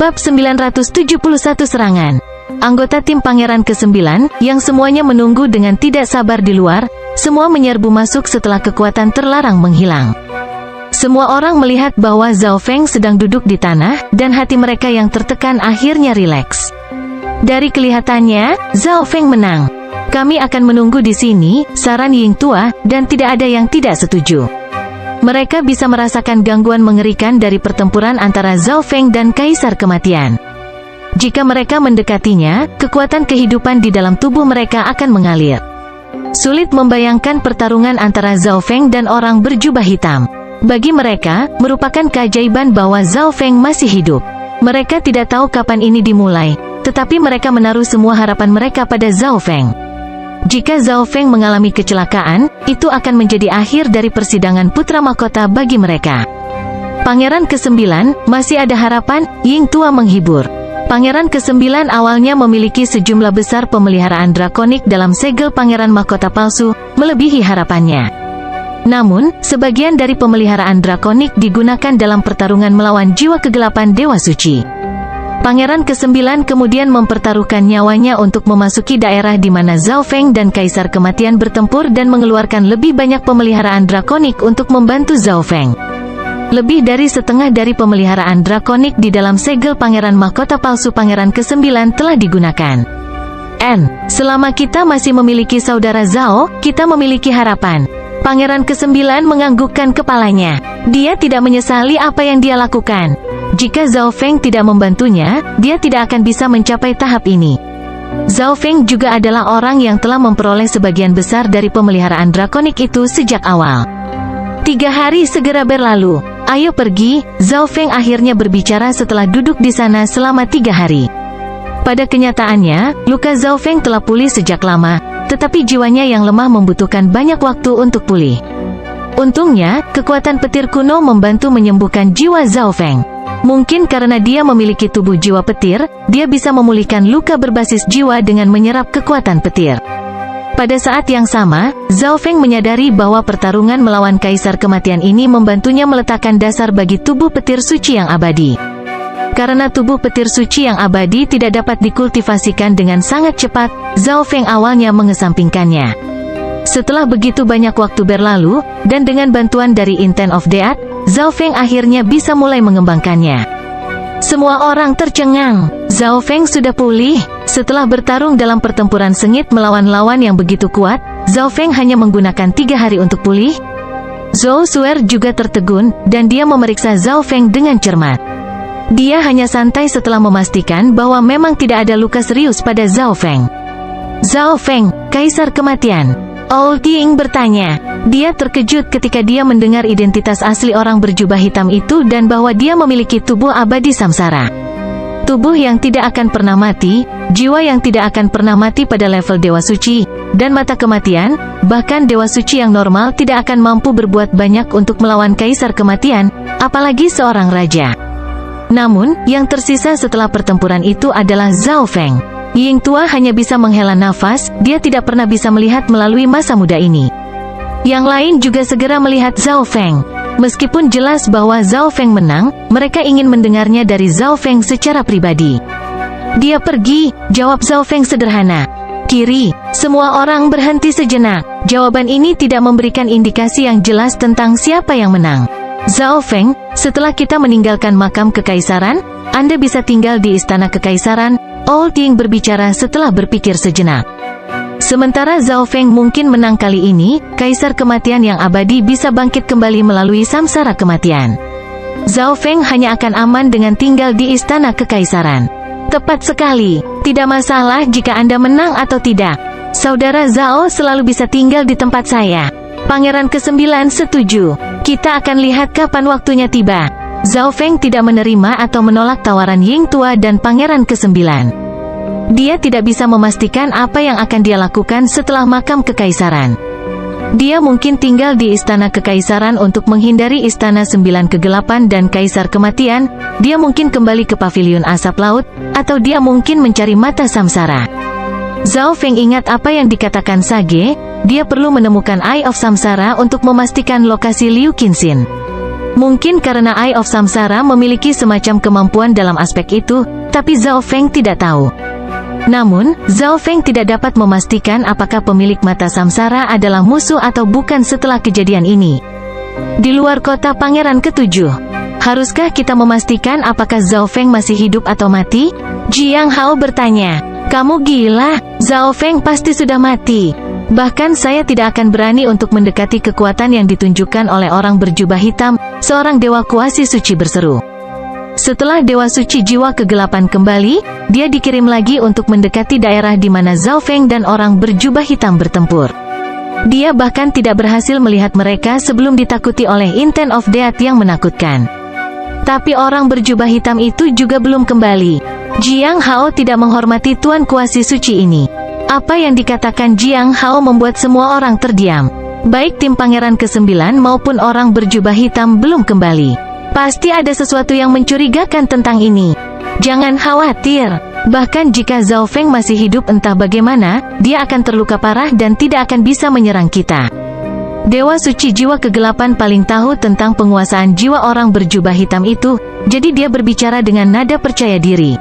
Bab 971 Serangan. Anggota tim Pangeran ke-9, yang semuanya menunggu dengan tidak sabar di luar, semua menyerbu masuk setelah kekuatan terlarang menghilang. Semua orang melihat bahwa Zhao Feng sedang duduk di tanah, dan hati mereka yang tertekan akhirnya rileks. Dari kelihatannya, Zhao Feng menang. Kami akan menunggu di sini, saran Ying Tua, dan tidak ada yang tidak setuju. Mereka bisa merasakan gangguan mengerikan dari pertempuran antara Zhao Feng dan Kaisar Kematian. Jika mereka mendekatinya, kekuatan kehidupan di dalam tubuh mereka akan mengalir. Sulit membayangkan pertarungan antara Zhao Feng dan orang berjubah hitam. Bagi mereka, merupakan keajaiban bahwa Zhao Feng masih hidup. Mereka tidak tahu kapan ini dimulai, tetapi mereka menaruh semua harapan mereka pada Zhao Feng. Jika Zhao Feng mengalami kecelakaan, itu akan menjadi akhir dari persidangan putra mahkota bagi mereka. Pangeran ke-9, masih ada harapan, Ying Tua menghibur. Pangeran ke-9 awalnya memiliki sejumlah besar pemeliharaan drakonik dalam segel pangeran mahkota palsu, melebihi harapannya. Namun, sebagian dari pemeliharaan drakonik digunakan dalam pertarungan melawan jiwa kegelapan Dewa Suci. Pangeran ke-9 kemudian mempertaruhkan nyawanya untuk memasuki daerah di mana Zhao Feng dan Kaisar Kematian bertempur dan mengeluarkan lebih banyak pemeliharaan drakonik untuk membantu Zhao Feng. Lebih dari setengah dari pemeliharaan drakonik di dalam segel pangeran mahkota palsu Pangeran ke-9 telah digunakan. Selama kita masih memiliki saudara Zhao, kita memiliki harapan. Pangeran ke-9 menganggukkan kepalanya. Dia tidak menyesali apa yang dia lakukan. Jika Zhao Feng tidak membantunya, dia tidak akan bisa mencapai tahap ini. Zhao Feng juga adalah orang yang telah memperoleh sebagian besar dari pemeliharaan drakonik itu sejak awal. 3 hari segera berlalu. Ayo pergi, Zhao Feng akhirnya berbicara setelah duduk di sana selama 3 hari. Pada kenyataannya, luka Zhao Feng telah pulih sejak lama, tetapi jiwanya yang lemah membutuhkan banyak waktu untuk pulih. Untungnya, kekuatan petir kuno membantu menyembuhkan jiwa Zhao Feng. Mungkin karena dia memiliki tubuh jiwa petir, dia bisa memulihkan luka berbasis jiwa dengan menyerap kekuatan petir. Pada saat yang sama, Zhao Feng menyadari bahwa pertarungan melawan Kaisar Kematian ini membantunya meletakkan dasar bagi tubuh petir suci yang abadi. Karena tubuh petir suci yang abadi tidak dapat dikultivasikan dengan sangat cepat, Zhao Feng awalnya mengesampingkannya. Setelah begitu banyak waktu berlalu, dan dengan bantuan dari Intent of Death, Zhao Feng akhirnya bisa mulai mengembangkannya. Semua orang tercengang. Zhao Feng sudah pulih. Setelah bertarung dalam pertempuran sengit melawan lawan yang begitu kuat, Zhao Feng hanya menggunakan 3 hari untuk pulih. Zhou Suer juga tertegun, dan dia memeriksa Zhao Feng dengan cermat. Dia hanya santai setelah memastikan bahwa memang tidak ada luka serius pada Zhao Feng. Zhao Feng, Kaisar Kematian. Old Ying bertanya. Dia terkejut ketika dia mendengar identitas asli orang berjubah hitam itu dan bahwa dia memiliki tubuh abadi samsara. Tubuh yang tidak akan pernah mati, jiwa yang tidak akan pernah mati pada level Dewa Suci, dan mata kematian, bahkan Dewa Suci yang normal tidak akan mampu berbuat banyak untuk melawan Kaisar Kematian, apalagi seorang raja. Namun, yang tersisa setelah pertempuran itu adalah Zhao Feng. Ying Tua hanya bisa menghela nafas, dia tidak pernah bisa melihat melalui masa muda ini. Yang lain juga segera melihat Zhao Feng. Meskipun jelas bahwa Zhao Feng menang, mereka ingin mendengarnya dari Zhao Feng secara pribadi. Dia pergi, jawab Zhao Feng sederhana. Kiri, semua orang berhenti sejenak. Jawaban ini tidak memberikan indikasi yang jelas tentang siapa yang menang. Zhao Feng, setelah kita meninggalkan makam kekaisaran, Anda bisa tinggal di istana kekaisaran, Old Ying berbicara setelah berpikir sejenak. Sementara Zhao Feng mungkin menang kali ini, Kaisar Kematian yang abadi bisa bangkit kembali melalui samsara kematian. Zhao Feng hanya akan aman dengan tinggal di istana kekaisaran. Tepat sekali, tidak masalah jika Anda menang atau tidak. Saudara Zhao selalu bisa tinggal di tempat saya. Pangeran ke-9 setuju. Kita akan lihat kapan waktunya tiba. Zhao Feng tidak menerima atau menolak tawaran Ying Tua dan Pangeran ke-9. Dia tidak bisa memastikan apa yang akan dia lakukan setelah makam kekaisaran. Dia mungkin tinggal di istana kekaisaran untuk menghindari istana 9 kegelapan dan Kaisar Kematian, dia mungkin kembali ke pavilion asap laut, atau dia mungkin mencari mata samsara. Zhao Feng ingat apa yang dikatakan Sage, dia perlu menemukan Eye of Samsara untuk memastikan lokasi Liu Qinxin. Mungkin karena Eye of Samsara memiliki semacam kemampuan dalam aspek itu, tapi Zhao Feng tidak tahu. Namun, Zhao Feng tidak dapat memastikan apakah pemilik mata samsara adalah musuh atau bukan setelah kejadian ini. Di luar kota Pangeran Ketujuh, haruskah kita memastikan apakah Zhao Feng masih hidup atau mati? Jiang Hao bertanya. Kamu gila, Zhao Feng pasti sudah mati. Bahkan saya tidak akan berani untuk mendekati kekuatan yang ditunjukkan oleh orang berjubah hitam, seorang dewa kuasi suci berseru. Setelah Dewa Suci Jiwa Kegelapan kembali, dia dikirim lagi untuk mendekati daerah di mana Zhao Feng dan orang berjubah hitam bertempur. Dia bahkan tidak berhasil melihat mereka sebelum ditakuti oleh Intent of Death yang menakutkan. Tapi orang berjubah hitam itu juga belum kembali. Jiang Hao tidak menghormati Tuan Kuasi Suci ini. Apa yang dikatakan Jiang Hao membuat semua orang terdiam. Baik tim Pangeran ke-9 maupun orang berjubah hitam belum kembali. Pasti ada sesuatu yang mencurigakan tentang ini. Jangan khawatir. Bahkan jika Zhao Feng masih hidup entah bagaimana, dia akan terluka parah dan tidak akan bisa menyerang kita. Dewa Suci Jiwa Kegelapan paling tahu tentang penguasaan jiwa orang berjubah hitam itu, jadi dia berbicara dengan nada percaya diri.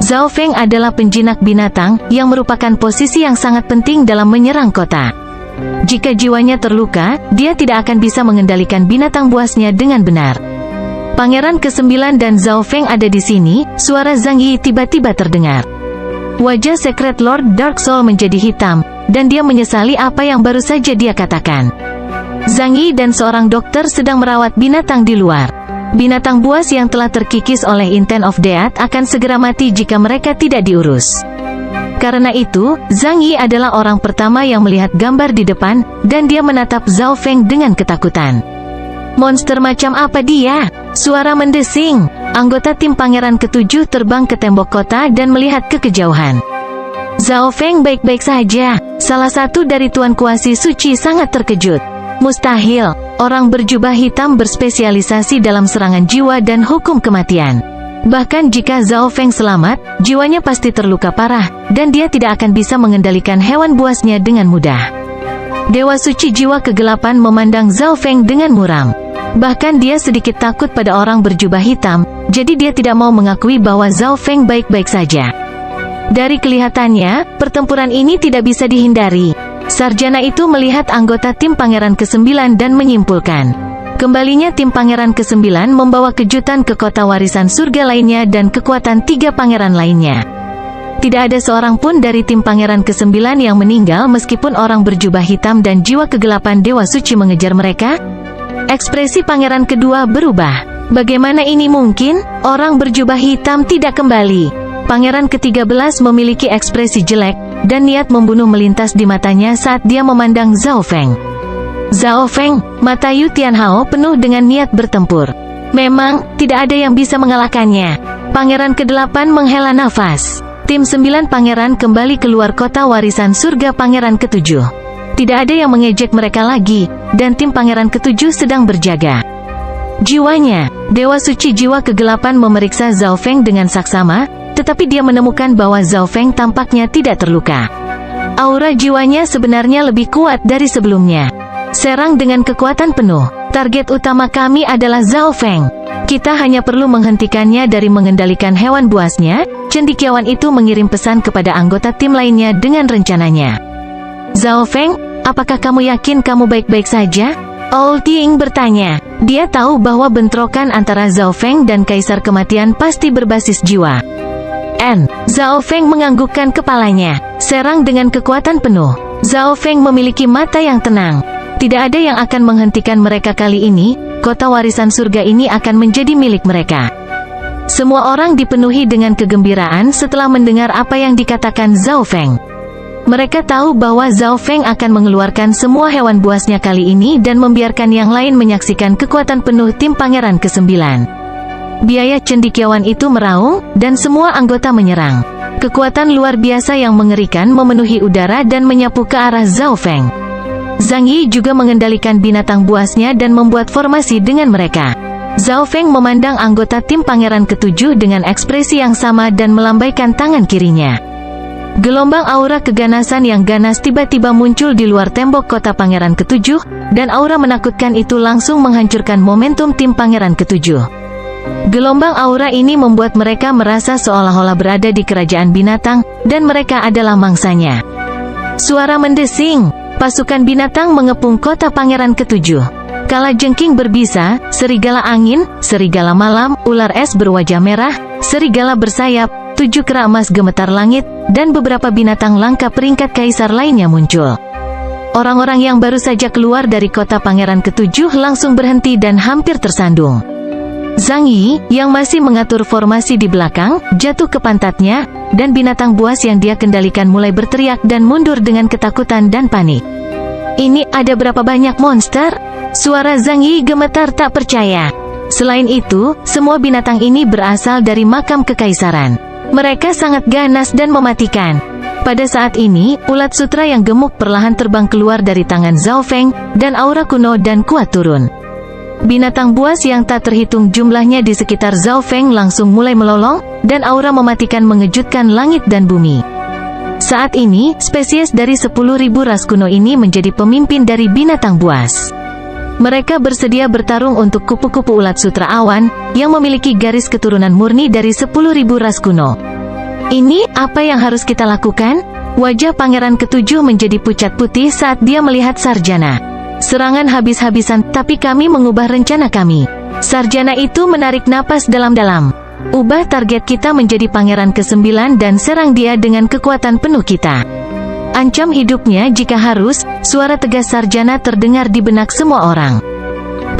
Zhao Feng adalah penjinak binatang, yang merupakan posisi yang sangat penting dalam menyerang kota. Jika jiwanya terluka, dia tidak akan bisa mengendalikan binatang buasnya dengan benar. Pangeran ke-9 dan Zhao Feng ada di sini, suara Zhang Yi tiba-tiba terdengar. Wajah Secret Lord Dark Soul menjadi hitam, dan dia menyesali apa yang baru saja dia katakan. Zhang Yi dan seorang dokter sedang merawat binatang di luar. Binatang buas yang telah terkikis oleh Intent of Death akan segera mati jika mereka tidak diurus. Karena itu, Zhang Yi adalah orang pertama yang melihat gambar di depan, dan dia menatap Zhao Feng dengan ketakutan. Monster macam apa dia? Suara mendesing. Anggota tim Pangeran ke-7 terbang ke tembok kota dan melihat ke kejauhan. Zhao Feng baik-baik saja. Salah satu dari Tuan Kuasi Suci sangat terkejut. Mustahil. Orang berjubah hitam berspesialisasi dalam serangan jiwa dan hukum kematian. Bahkan jika Zhao Feng selamat, jiwanya pasti terluka parah, dan dia tidak akan bisa mengendalikan hewan buasnya dengan mudah. Dewa Suci Jiwa Kegelapan memandang Zhao Feng dengan muram. Bahkan dia sedikit takut pada orang berjubah hitam, jadi dia tidak mau mengakui bahwa Zhao Feng baik-baik saja. Dari kelihatannya, pertempuran ini tidak bisa dihindari. Sarjana itu melihat anggota tim Pangeran ke-9 dan menyimpulkan. Kembalinya tim Pangeran ke-9 membawa kejutan ke kota warisan surga lainnya dan kekuatan 3 pangeran lainnya. Tidak ada seorang pun dari tim Pangeran ke-9 yang meninggal meskipun orang berjubah hitam dan jiwa kegelapan Dewa Suci mengejar mereka. Ekspresi Pangeran kedua berubah. Bagaimana ini mungkin? Orang berjubah hitam tidak kembali. Pangeran ke-13 memiliki ekspresi jelek, dan niat membunuh melintas di matanya saat dia memandang Zhao Feng. Zhao Feng, mata Yu Tianhao penuh dengan niat bertempur. Memang, tidak ada yang bisa mengalahkannya. Pangeran ke-8 menghela nafas. Tim 9 pangeran kembali keluar kota warisan surga Pangeran ke-7. Tidak ada yang mengejek mereka lagi, dan tim Pangeran ke-7 sedang berjaga. Jiwanya, Dewa Suci Jiwa Kegelapan memeriksa Zhao Feng dengan saksama, tetapi dia menemukan bahwa Zhao Feng tampaknya tidak terluka. Aura jiwanya sebenarnya lebih kuat dari sebelumnya. Serang dengan kekuatan penuh. Target utama kami adalah Zhao Feng. Kita hanya perlu menghentikannya dari mengendalikan hewan buasnya. Cendekiawan itu mengirim pesan kepada anggota tim lainnya dengan rencananya. Zhao Feng, apakah kamu yakin kamu baik-baik saja? Old Ying bertanya. Dia tahu bahwa bentrokan antara Zhao Feng dan Kaisar Kematian pasti berbasis jiwa. Zhao Feng menganggukkan kepalanya. Serang dengan kekuatan penuh. Zhao Feng memiliki mata yang tenang. Tidak ada yang akan menghentikan mereka kali ini. Kota warisan surga ini akan menjadi milik mereka. Semua orang dipenuhi dengan kegembiraan setelah mendengar apa yang dikatakan Zhao Feng. Mereka tahu bahwa Zhao Feng akan mengeluarkan semua hewan buasnya kali ini dan membiarkan yang lain menyaksikan kekuatan penuh tim Pangeran ke-9. Biaya cendekiawan itu meraung, dan semua anggota menyerang. Kekuatan luar biasa yang mengerikan memenuhi udara dan menyapu ke arah Zhao Feng. Zhang Yi juga mengendalikan binatang buasnya dan membuat formasi dengan mereka. Zhao Feng memandang anggota tim Pangeran ke-7 dengan ekspresi yang sama dan melambaikan tangan kirinya. Gelombang aura keganasan yang ganas tiba-tiba muncul di luar tembok kota Pangeran Ketujuh, dan aura menakutkan itu langsung menghancurkan momentum tim Pangeran Ketujuh. Gelombang aura ini membuat mereka merasa seolah-olah berada di kerajaan binatang, dan mereka adalah mangsanya. Suara mendesing, pasukan binatang mengepung kota Pangeran Ketujuh. Kalajengking berbisa, serigala angin, serigala malam, ular es berwajah merah, serigala bersayap, 7 kera emas gemetar langit, dan beberapa binatang langka peringkat kaisar lainnya muncul. Orang-orang yang baru saja keluar dari kota Pangeran Ketujuh langsung berhenti dan hampir tersandung. Zhang Yi, yang masih mengatur formasi di belakang, jatuh ke pantatnya, dan binatang buas yang dia kendalikan mulai berteriak dan mundur dengan ketakutan dan panik. Ini ada berapa banyak monster? Suara Zhang Yi gemetar tak percaya. Selain itu, semua binatang ini berasal dari makam kekaisaran. Mereka sangat ganas dan mematikan. Pada saat ini, ulat sutra yang gemuk perlahan terbang keluar dari tangan Zhao Feng, dan aura kuno dan kuat turun. Binatang buas yang tak terhitung jumlahnya di sekitar Zhao Feng langsung mulai melolong, dan aura mematikan mengejutkan langit dan bumi. Saat ini, spesies dari 10.000 ras kuno ini menjadi pemimpin dari binatang buas. Mereka bersedia bertarung untuk kupu-kupu ulat sutra awan, yang memiliki garis keturunan murni dari 10.000 ras kuno. Ini, apa yang harus kita lakukan? Wajah Pangeran Ketujuh menjadi pucat putih saat dia melihat Sarjana. Serangan habis-habisan, tapi kami mengubah rencana kami. Sarjana itu menarik napas dalam-dalam. Ubah target kita menjadi Pangeran ke-9 dan serang dia dengan kekuatan penuh kita. Ancam hidupnya jika harus, suara tegas Sarjana terdengar di benak semua orang.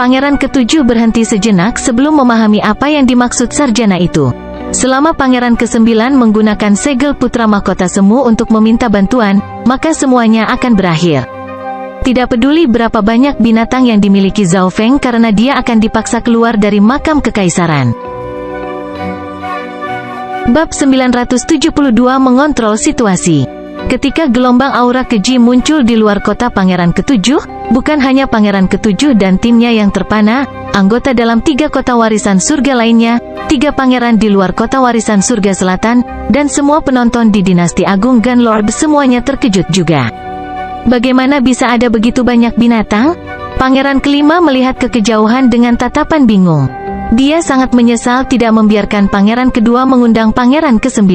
Pangeran Ketujuh berhenti sejenak sebelum memahami apa yang dimaksud Sarjana itu. Selama Pangeran ke-9 menggunakan segel putra mahkota semu untuk meminta bantuan, maka semuanya akan berakhir. Tidak peduli berapa banyak binatang yang dimiliki Zhao Feng karena dia akan dipaksa keluar dari makam kekaisaran. Bab 972 mengontrol situasi. Ketika gelombang aura keji muncul di luar kota Pangeran Ketujuh, bukan hanya Pangeran Ketujuh dan timnya yang terpana, anggota dalam 3 kota warisan surga lainnya, 3 pangeran di luar kota warisan surga selatan, dan semua penonton di dinasti Agung Gunlord semuanya terkejut juga. Bagaimana bisa ada begitu banyak binatang? Pangeran kelima melihat ke kejauhan dengan tatapan bingung. Dia sangat menyesal tidak membiarkan pangeran kedua mengundang pangeran ke-9.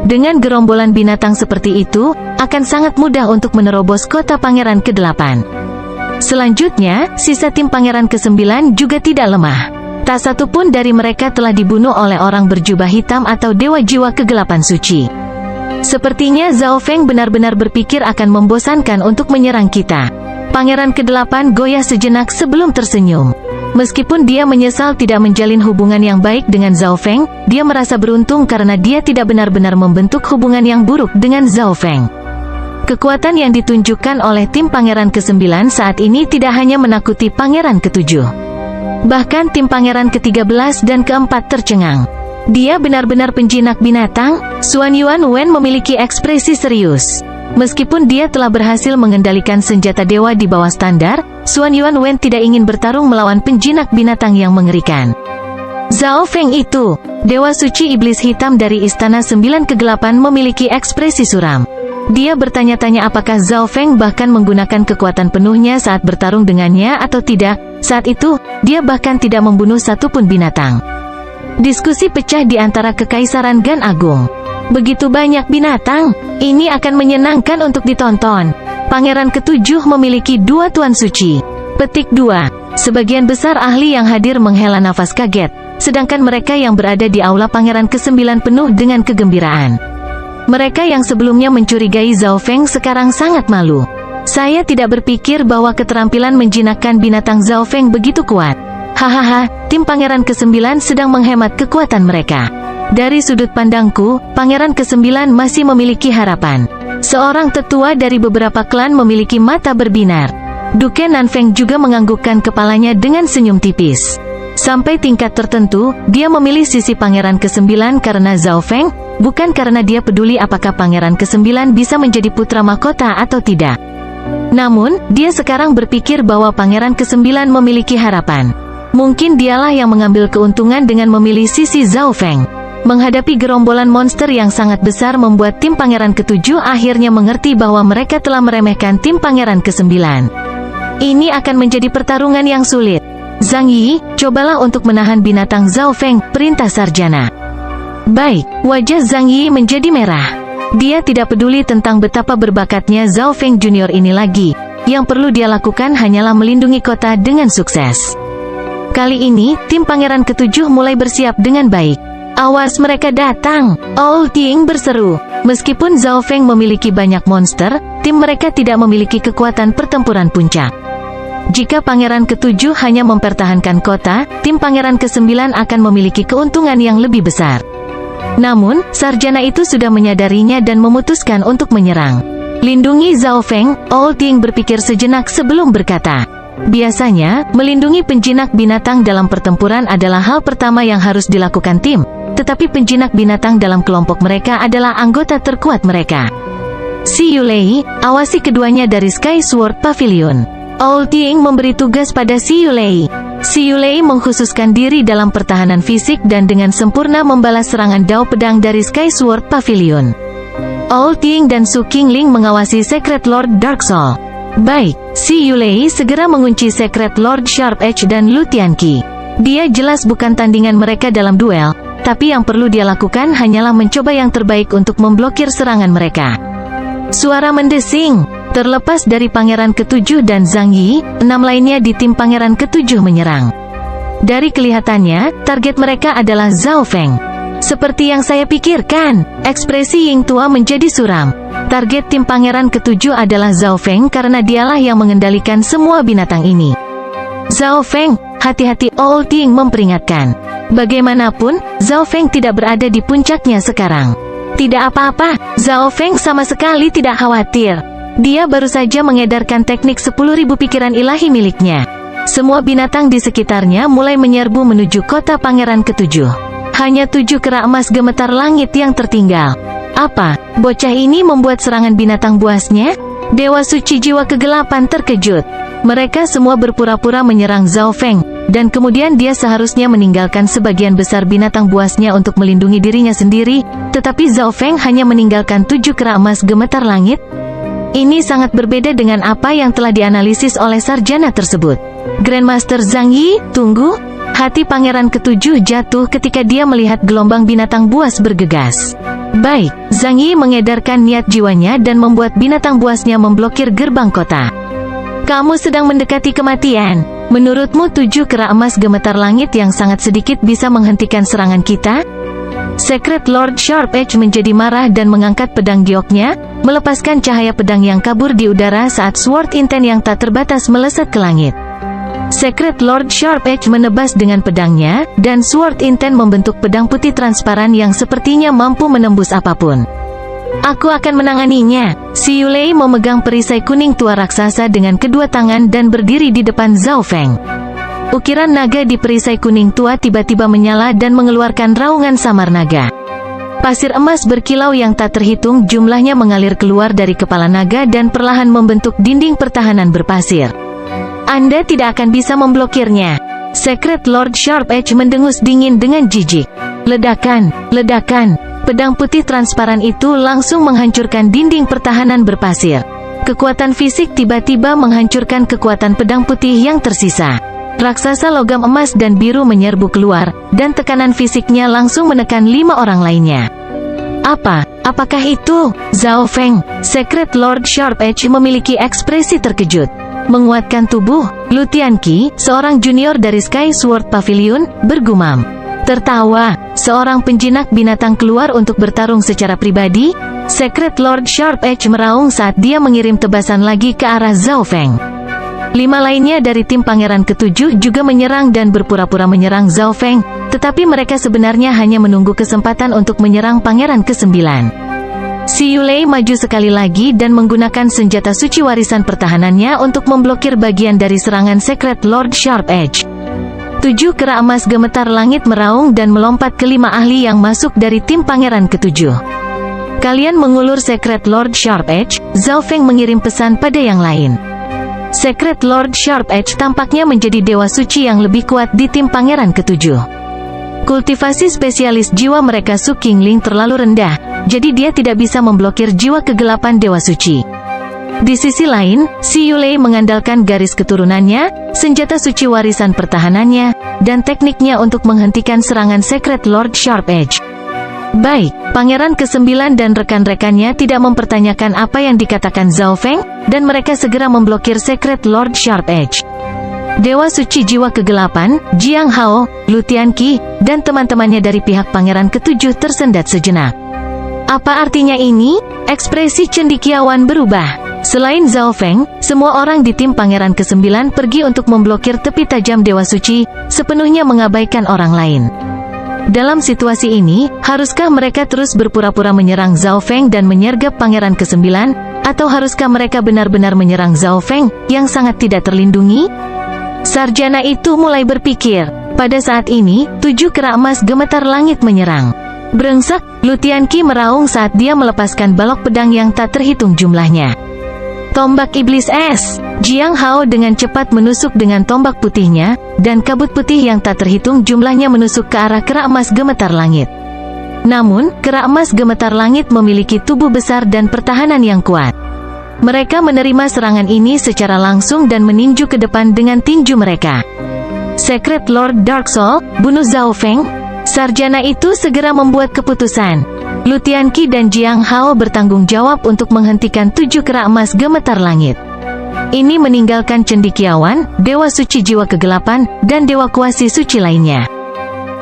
Dengan gerombolan binatang seperti itu, akan sangat mudah untuk menerobos kota Pangeran ke-8. Selanjutnya, sisa tim Pangeran ke-9 juga tidak lemah. Tak satu pun dari mereka telah dibunuh oleh orang berjubah hitam atau dewa jiwa kegelapan suci. Sepertinya Zhao Feng benar-benar berpikir akan membosankan untuk menyerang kita. Pangeran ke-8 goyah sejenak sebelum tersenyum. Meskipun dia menyesal tidak menjalin hubungan yang baik dengan Zhao Feng, dia merasa beruntung karena dia tidak benar-benar membentuk hubungan yang buruk dengan Zhao Feng. Kekuatan yang ditunjukkan oleh tim Pangeran ke-9 saat ini tidak hanya menakuti Pangeran ke-7. Bahkan tim Pangeran ke-13 dan ke-4 tercengang. Dia benar-benar penjinak binatang. Xuan Yuan Wen memiliki ekspresi serius. Meskipun dia telah berhasil mengendalikan senjata dewa di bawah standar, Xuan Yuan Wen tidak ingin bertarung melawan penjinak binatang yang mengerikan. Zhao Feng itu, dewa suci iblis hitam dari Istana 9 Kegelapan memiliki ekspresi suram. Dia bertanya-tanya apakah Zhao Feng bahkan menggunakan kekuatan penuhnya saat bertarung dengannya atau tidak. Saat itu, dia bahkan tidak membunuh satupun binatang. Diskusi pecah di antara Kekaisaran Gan Agung. Begitu banyak binatang, ini akan menyenangkan untuk ditonton. Pangeran ke-7 memiliki 2 tuan suci. Petik 2. Sebagian besar ahli yang hadir menghela nafas kaget, sedangkan mereka yang berada di aula Pangeran ke-9 penuh dengan kegembiraan. Mereka yang sebelumnya mencurigai Zhao Feng sekarang sangat malu. Saya tidak berpikir bahwa keterampilan menjinakkan binatang Zhao Feng begitu kuat. Hahaha, tim Pangeran ke-9 sedang menghemat kekuatan mereka. Dari sudut pandangku, Pangeran ke-9 masih memiliki harapan. Seorang tetua dari beberapa klan memiliki mata berbinar. Duke Nanfeng juga menganggukkan kepalanya dengan senyum tipis. Sampai tingkat tertentu, dia memilih sisi Pangeran ke-9 karena Zhao Feng, bukan karena dia peduli apakah Pangeran ke-9 bisa menjadi putra mahkota atau tidak. Namun, dia sekarang berpikir bahwa Pangeran ke-9 memiliki harapan. Mungkin dialah yang mengambil keuntungan dengan memilih sisi Zhao Feng. Menghadapi gerombolan monster yang sangat besar membuat tim Pangeran ke-7 akhirnya mengerti bahwa mereka telah meremehkan tim Pangeran ke-9. Ini akan menjadi pertarungan yang sulit. Zhang Yi, cobalah untuk menahan binatang Zhao Feng, perintah sarjana. Baik, wajah Zhang Yi menjadi merah. Dia tidak peduli tentang betapa berbakatnya Zhao Feng Junior ini lagi. Yang perlu dia lakukan hanyalah melindungi kota dengan sukses. Kali ini, tim Pangeran ke-7 mulai bersiap dengan baik. Awas mereka datang, Old Ying berseru. Meskipun Zhao Feng memiliki banyak monster, tim mereka tidak memiliki kekuatan pertempuran puncak. Jika Pangeran ke-7 hanya mempertahankan kota, tim Pangeran ke-9 akan memiliki keuntungan yang lebih besar. Namun, sarjana itu sudah menyadarinya dan memutuskan untuk menyerang. Lindungi Zhao Feng, Old Ying berpikir sejenak sebelum berkata. Biasanya, melindungi penjinak binatang dalam pertempuran adalah hal pertama yang harus dilakukan tim. Tetapi penjinak binatang dalam kelompok mereka adalah anggota terkuat mereka. Si Yulei, awasi keduanya dari Sky Sword Pavilion. Old Ying memberi tugas pada Si Yulei. Si Yulei mengkhususkan diri dalam pertahanan fisik dan dengan sempurna membalas serangan dao pedang dari Sky Sword Pavilion. Old Ying dan Su Qingling mengawasi Secret Lord Dark Soul. Baik, Si Yulei segera mengunci Secret Lord Sharp Edge dan Lu Tianqi. Dia jelas bukan tandingan mereka dalam duel. Tapi yang perlu dia lakukan hanyalah mencoba yang terbaik untuk memblokir serangan mereka. Suara mendesing. Terlepas dari Pangeran ke-7 dan Zhang Yi, 6 lainnya di tim Pangeran ke-7 menyerang. Dari kelihatannya, target mereka adalah Zhao Feng. Seperti yang saya pikirkan, ekspresi Ying Tua menjadi suram. Target tim Pangeran ke-7 adalah Zhao Feng karena dialah yang mengendalikan semua binatang ini. Zhao Feng, hati-hati, Old Ying memperingatkan. Bagaimanapun, Zhao Feng tidak berada di puncaknya sekarang. Tidak apa-apa, Zhao Feng sama sekali tidak khawatir. Dia baru saja mengedarkan teknik 10.000 pikiran ilahi miliknya. Semua binatang di sekitarnya mulai menyerbu menuju kota Pangeran ke-7. Hanya 7 kera emas gemetar langit yang tertinggal. Apa, bocah ini membuat serangan binatang buasnya? Dewa suci jiwa kegelapan terkejut. Mereka semua berpura-pura menyerang Zhao Feng, dan kemudian dia seharusnya meninggalkan sebagian besar binatang buasnya untuk melindungi dirinya sendiri, tetapi Zhao Feng hanya meninggalkan 7 kera emas gemetar langit. Ini sangat berbeda dengan apa yang telah dianalisis oleh sarjana tersebut. Grandmaster Zhang Yi, tunggu. Hati Pangeran ke-7 jatuh ketika dia melihat gelombang binatang buas bergegas. Baik, Zhang Yi mengedarkan niat jiwanya dan membuat binatang buasnya memblokir gerbang kota. Kamu sedang mendekati kematian. Menurutmu 7 kera emas gemetar langit yang sangat sedikit bisa menghentikan serangan kita? Secret Lord Sharp Edge menjadi marah dan mengangkat pedang gioknya, melepaskan cahaya pedang yang kabur di udara saat Sword Intent yang tak terbatas melesat ke langit. Secret Lord Sharp Edge menebas dengan pedangnya, dan Sword Intent membentuk pedang putih transparan yang sepertinya mampu menembus apapun. Aku akan menanganinya. Si Yulei memegang perisai kuning tua raksasa dengan kedua tangan dan berdiri di depan Zhao Feng. Ukiran naga di perisai kuning tua tiba-tiba menyala dan mengeluarkan raungan samar naga. Pasir emas berkilau yang tak terhitung jumlahnya mengalir keluar dari kepala naga dan perlahan membentuk dinding pertahanan berpasir. Anda tidak akan bisa memblokirnya. Secret Lord Sharp Edge mendengus dingin dengan jijik. Ledakan, ledakan. Pedang putih transparan itu langsung menghancurkan dinding pertahanan berpasir. Kekuatan fisik tiba-tiba menghancurkan kekuatan pedang putih yang tersisa. Raksasa logam emas dan biru menyerbu keluar, dan tekanan fisiknya langsung menekan 5 orang lainnya. Apakah itu? Zhao Feng, Secret Lord Sharp Edge memiliki ekspresi terkejut. Menguatkan tubuh, Lu Tianqi, seorang junior dari Sky Sword Pavilion, bergumam. Tertawa, seorang penjinak binatang keluar untuk bertarung secara pribadi. Secret Lord Sharp Edge meraung saat dia mengirim tebasan lagi ke arah Zhao Feng. 5 lainnya dari tim Pangeran ke-7 juga menyerang dan berpura-pura menyerang Zhao Feng, tetapi mereka sebenarnya hanya menunggu kesempatan untuk menyerang Pangeran ke-9. Si Yulei maju sekali lagi dan menggunakan senjata suci warisan pertahanannya untuk memblokir bagian dari serangan Secret Lord Sharp Edge. 7 kera emas gemetar langit meraung dan melompat ke 5 ahli yang masuk dari tim Pangeran ke-7. Kalian mengulur Secret Lord Sharp Edge, Zhao Feng mengirim pesan pada yang lain. Secret Lord Sharp Edge tampaknya menjadi dewa suci yang lebih kuat di tim Pangeran ke-7. Kultivasi spesialis jiwa mereka Su Qingling terlalu rendah, jadi dia tidak bisa memblokir jiwa kegelapan Dewa Suci. Di sisi lain, Si Yulei mengandalkan garis keturunannya, senjata suci warisan pertahanannya, dan tekniknya untuk menghentikan serangan Secret Lord Sharp Edge. Baik, Pangeran ke-9 dan rekan-rekannya tidak mempertanyakan apa yang dikatakan Zhao Feng, dan mereka segera memblokir Secret Lord Sharp Edge. Dewa Suci Jiwa Kegelapan, Jiang Hao, Lu Tianqi, dan teman-temannya dari pihak Pangeran ke-7 tersendat sejenak. Apa artinya ini? Ekspresi cendekiawan berubah. Selain Zhao Feng, semua orang di tim Pangeran ke-9 pergi untuk memblokir tepi tajam Dewa Suci, sepenuhnya mengabaikan orang lain. Dalam situasi ini, haruskah mereka terus berpura-pura menyerang Zhao Feng dan menyergap Pangeran ke-9, atau haruskah mereka benar-benar menyerang Zhao Feng, yang sangat tidak terlindungi? Sarjana itu mulai berpikir. Pada saat ini, 7 kera emas gemetar langit menyerang. Brengsek, Lu Tianqi meraung saat dia melepaskan balok pedang yang tak terhitung jumlahnya. Tombak Iblis Es. Jiang Hao dengan cepat menusuk dengan tombak putihnya, dan kabut putih yang tak terhitung jumlahnya menusuk ke arah kera emas gemetar langit. Namun, kera emas gemetar langit memiliki tubuh besar dan pertahanan yang kuat. Mereka menerima serangan ini secara langsung dan meninju ke depan dengan tinju mereka. Secret Lord Dark Soul, bunuh Zhao Feng. Sarjana itu segera membuat keputusan. Lu Tianqi dan Jiang Hao bertanggung jawab untuk menghentikan 7 kera emas gemetar langit. Ini meninggalkan cendekiawan, Dewa Suci Jiwa Kegelapan, dan Dewa Kuasi Suci lainnya.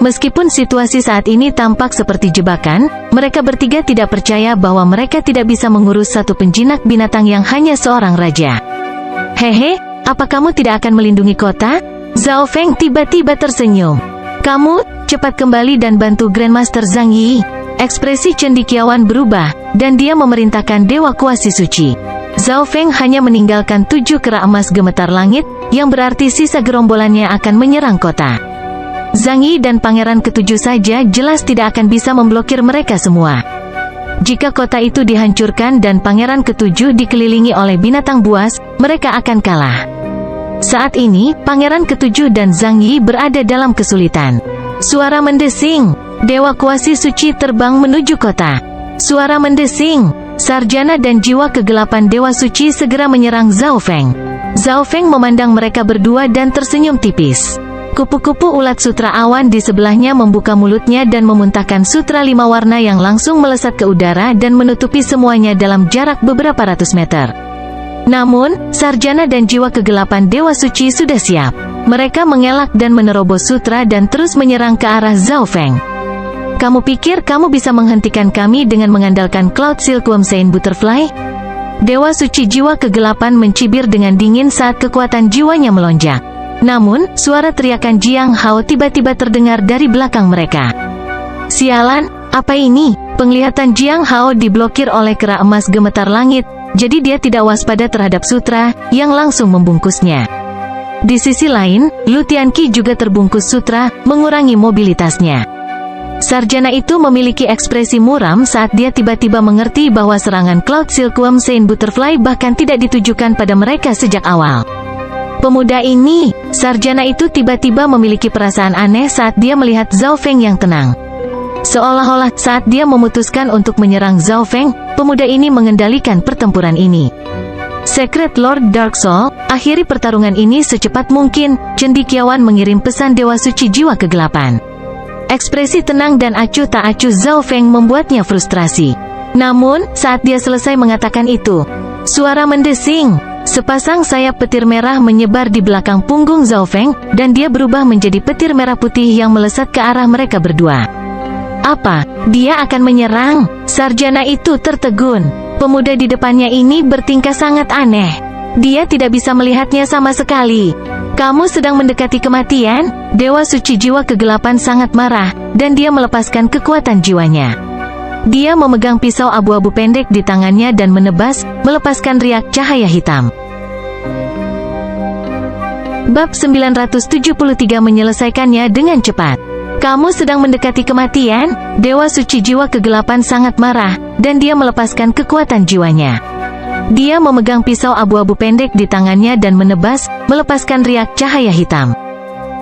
Meskipun situasi saat ini tampak seperti jebakan, mereka bertiga tidak percaya bahwa mereka tidak bisa mengurus satu penjinak binatang yang hanya seorang raja. Hehe, apa kamu tidak akan melindungi kota? Zhao Feng tiba-tiba tersenyum. Kamu, cepat kembali dan bantu Grandmaster Zhang Yi. Ekspresi cendekiawan berubah, dan dia memerintahkan Dewa Kuasi Suci. Zhao Feng hanya meninggalkan 7 kera emas gemetar langit, yang berarti sisa gerombolannya akan menyerang kota. Zhang Yi dan Pangeran ke-7 saja jelas tidak akan bisa memblokir mereka semua. Jika kota itu dihancurkan dan Pangeran ke-7 dikelilingi oleh binatang buas, mereka akan kalah. Saat ini, Pangeran ke-7 dan Zhang Yi berada dalam kesulitan. Suara mendesing. Dewa Kuasi Suci terbang menuju kota. Suara mendesing. Sarjana dan jiwa kegelapan Dewa Suci segera menyerang Zhao Feng. Zhao Feng memandang mereka berdua dan tersenyum tipis. Kupu-kupu ulat sutra awan di sebelahnya membuka mulutnya dan memuntahkan sutra 5 warna yang langsung melesat ke udara dan menutupi semuanya dalam jarak beberapa ratus meter. Namun, sarjana dan jiwa kegelapan Dewa Suci sudah siap. Mereka mengelak dan menerobos sutra dan terus menyerang ke arah Zhao Feng. Kamu pikir kamu bisa menghentikan kami dengan mengandalkan Cloud Silkworm Saint Butterfly? Dewa Suci Jiwa Kegelapan mencibir dengan dingin saat kekuatan jiwanya melonjak. Namun, suara teriakan Jiang Hao tiba-tiba terdengar dari belakang mereka. Sialan, apa ini? Penglihatan Jiang Hao diblokir oleh kera emas gemetar langit, jadi dia tidak waspada terhadap sutra, yang langsung membungkusnya. Di sisi lain, Lu Tianqi juga terbungkus sutra, mengurangi mobilitasnya. Sarjana itu memiliki ekspresi muram saat dia tiba-tiba mengerti bahwa serangan Cloud Silkworm Saint Butterfly bahkan tidak ditujukan pada mereka sejak awal. Pemuda ini, sarjana itu tiba-tiba memiliki perasaan aneh saat dia melihat Zhao Feng yang tenang. Seolah-olah saat dia memutuskan untuk menyerang Zhao Feng, pemuda ini mengendalikan pertempuran ini. Secret Lord Dark Soul, akhiri pertarungan ini secepat mungkin, cendekiawan mengirim pesan Dewa Suci Jiwa Kegelapan. Ekspresi tenang dan acuh tak acuh Zhao Feng membuatnya frustrasi. Namun, saat dia selesai mengatakan itu, suara mendesing. Sepasang sayap petir merah menyebar di belakang punggung Zhao Feng, dan dia berubah menjadi petir merah putih yang melesat ke arah mereka berdua. Apa? Dia akan menyerang? Sarjana itu tertegun. Pemuda di depannya ini bertingkah sangat aneh. Dia tidak bisa melihatnya sama sekali. Kamu sedang mendekati kematian? Dewa Suci Jiwa Kegelapan sangat marah, dan dia melepaskan kekuatan jiwanya. Dia memegang pisau abu-abu pendek di tangannya dan menebas, melepaskan riak cahaya hitam. Bab 973 menyelesaikannya dengan cepat. Kamu sedang mendekati kematian? Dewa Suci Jiwa Kegelapan sangat marah, dan dia melepaskan kekuatan jiwanya. Dia memegang pisau abu-abu pendek di tangannya dan menebas, melepaskan riak cahaya hitam.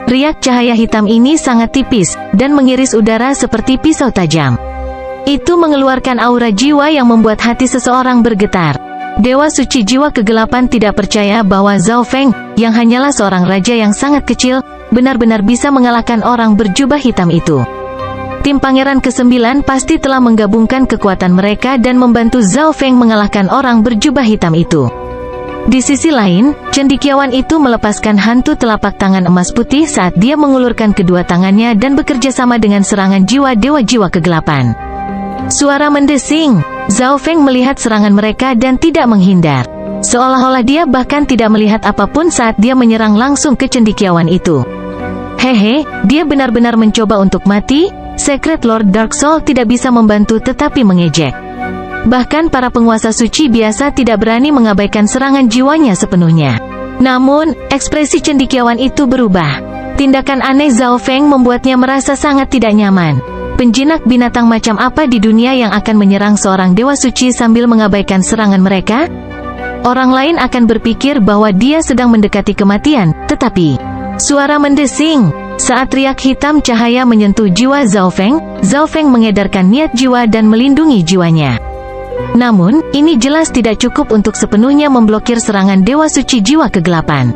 Riak cahaya hitam ini sangat tipis, dan mengiris udara seperti pisau tajam. Itu mengeluarkan aura jiwa yang membuat hati seseorang bergetar. Dewa suci jiwa kegelapan tidak percaya bahwa Zhao Feng, yang hanyalah seorang raja yang sangat kecil, benar-benar bisa mengalahkan orang berjubah hitam itu. Tim Pangeran ke-9 pasti telah menggabungkan kekuatan mereka dan membantu Zhao Feng mengalahkan orang berjubah hitam itu. Di sisi lain, cendekiawan itu melepaskan hantu telapak tangan emas putih saat dia mengulurkan kedua tangannya dan bekerja sama dengan serangan jiwa dewa jiwa kegelapan. Suara mendesing. Zhao Feng melihat serangan mereka dan tidak menghindar. Seolah-olah dia bahkan tidak melihat apapun saat dia menyerang langsung ke cendekiawan itu. Hehe, dia benar-benar mencoba untuk mati. Secret Lord Dark Soul tidak bisa membantu tetapi mengejek. Bahkan para penguasa suci biasa tidak berani mengabaikan serangan jiwanya sepenuhnya. Namun, ekspresi cendekiawan itu berubah. Tindakan aneh Zhao Feng membuatnya merasa sangat tidak nyaman. Penjinak binatang macam apa di dunia yang akan menyerang seorang dewa suci sambil mengabaikan serangan mereka? Orang lain akan berpikir bahwa dia sedang mendekati kematian, tetapi suara mendesing. Saat riak hitam cahaya menyentuh jiwa Zhao Feng mengedarkan niat jiwa dan melindungi jiwanya. Namun, ini jelas tidak cukup untuk sepenuhnya memblokir serangan dewa suci jiwa kegelapan.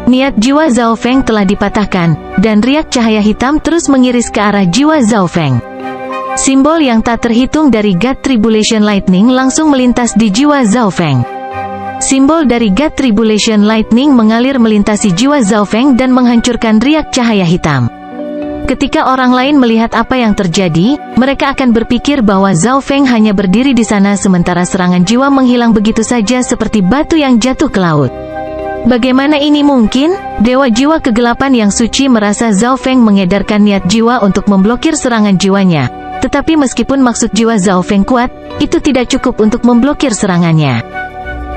Niat jiwa Zhao Feng telah dipatahkan, dan riak cahaya hitam terus mengiris ke arah jiwa Zhao Feng. Simbol yang tak terhitung dari God Tribulation Lightning langsung melintas di jiwa Zhao Feng. Simbol dari God Tribulation Lightning mengalir melintasi jiwa Zhao Feng dan menghancurkan riak cahaya hitam. Ketika orang lain melihat apa yang terjadi, mereka akan berpikir bahwa Zhao Feng hanya berdiri di sana sementara serangan jiwa menghilang begitu saja seperti batu yang jatuh ke laut. Bagaimana ini mungkin? Dewa jiwa kegelapan yang suci merasa Zhao Feng mengedarkan niat jiwa untuk memblokir serangan jiwanya. Tetapi meskipun maksud jiwa Zhao Feng kuat, itu tidak cukup untuk memblokir serangannya.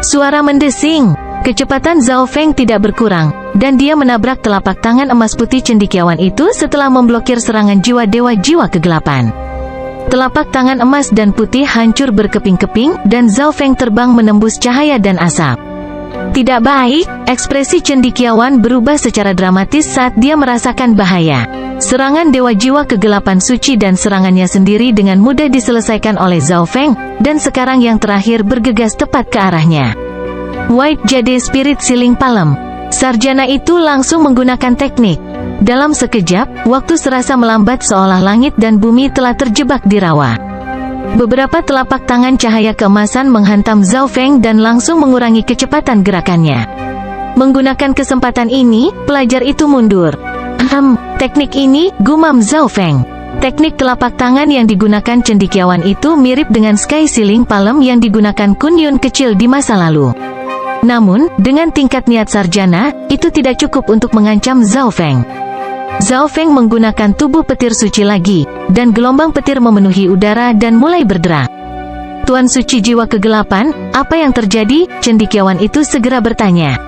Suara mendesing. Kecepatan Zhao Feng tidak berkurang, dan dia menabrak telapak tangan emas putih cendekiawan itu setelah memblokir serangan jiwa dewa jiwa kegelapan. Telapak tangan emas dan putih hancur berkeping-keping, dan Zhao Feng terbang menembus cahaya dan asap. Tidak baik, ekspresi cendekiawan berubah secara dramatis saat dia merasakan bahaya. Serangan dewa jiwa kegelapan suci dan serangannya sendiri dengan mudah diselesaikan oleh Zhao Feng, dan sekarang yang terakhir bergegas tepat ke arahnya. White Jade Spirit Sealing Palm. Sarjana itu langsung menggunakan teknik. Dalam sekejap, waktu serasa melambat seolah langit dan bumi telah terjebak di rawa. Beberapa telapak tangan cahaya keemasan menghantam Zhao Feng dan langsung mengurangi kecepatan gerakannya. Menggunakan kesempatan ini, pelajar itu mundur. Teknik ini, gumam Zhao Feng. Teknik telapak tangan yang digunakan cendekiawan itu mirip dengan Sky Sealing Palm yang digunakan Kun Yun kecil di masa lalu. Namun, dengan tingkat niat sarjana, itu tidak cukup untuk mengancam Zhao Feng. Zhao Feng menggunakan tubuh petir suci lagi, dan gelombang petir memenuhi udara dan mulai berderak. Tuan suci jiwa kegelapan, apa yang terjadi? Cendekiawan itu segera bertanya.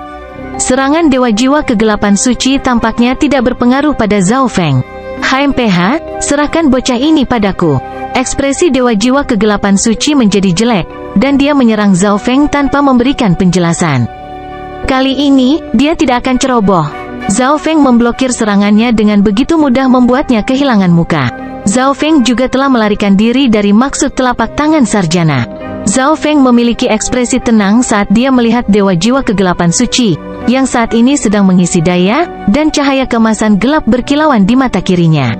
Serangan dewa jiwa kegelapan suci tampaknya tidak berpengaruh pada Zhao Feng. HMPH, serahkan bocah ini padaku. Ekspresi dewa jiwa kegelapan suci menjadi jelek, dan dia menyerang Zhao Feng tanpa memberikan penjelasan. Kali ini, dia tidak akan ceroboh. Zhao Feng memblokir serangannya dengan begitu mudah membuatnya kehilangan muka. Zhao Feng juga telah melarikan diri dari maksud telapak tangan sarjana. Zhao Feng memiliki ekspresi tenang saat dia melihat dewa jiwa kegelapan suci, yang saat ini sedang mengisi daya, dan cahaya kemasan gelap berkilauan di mata kirinya.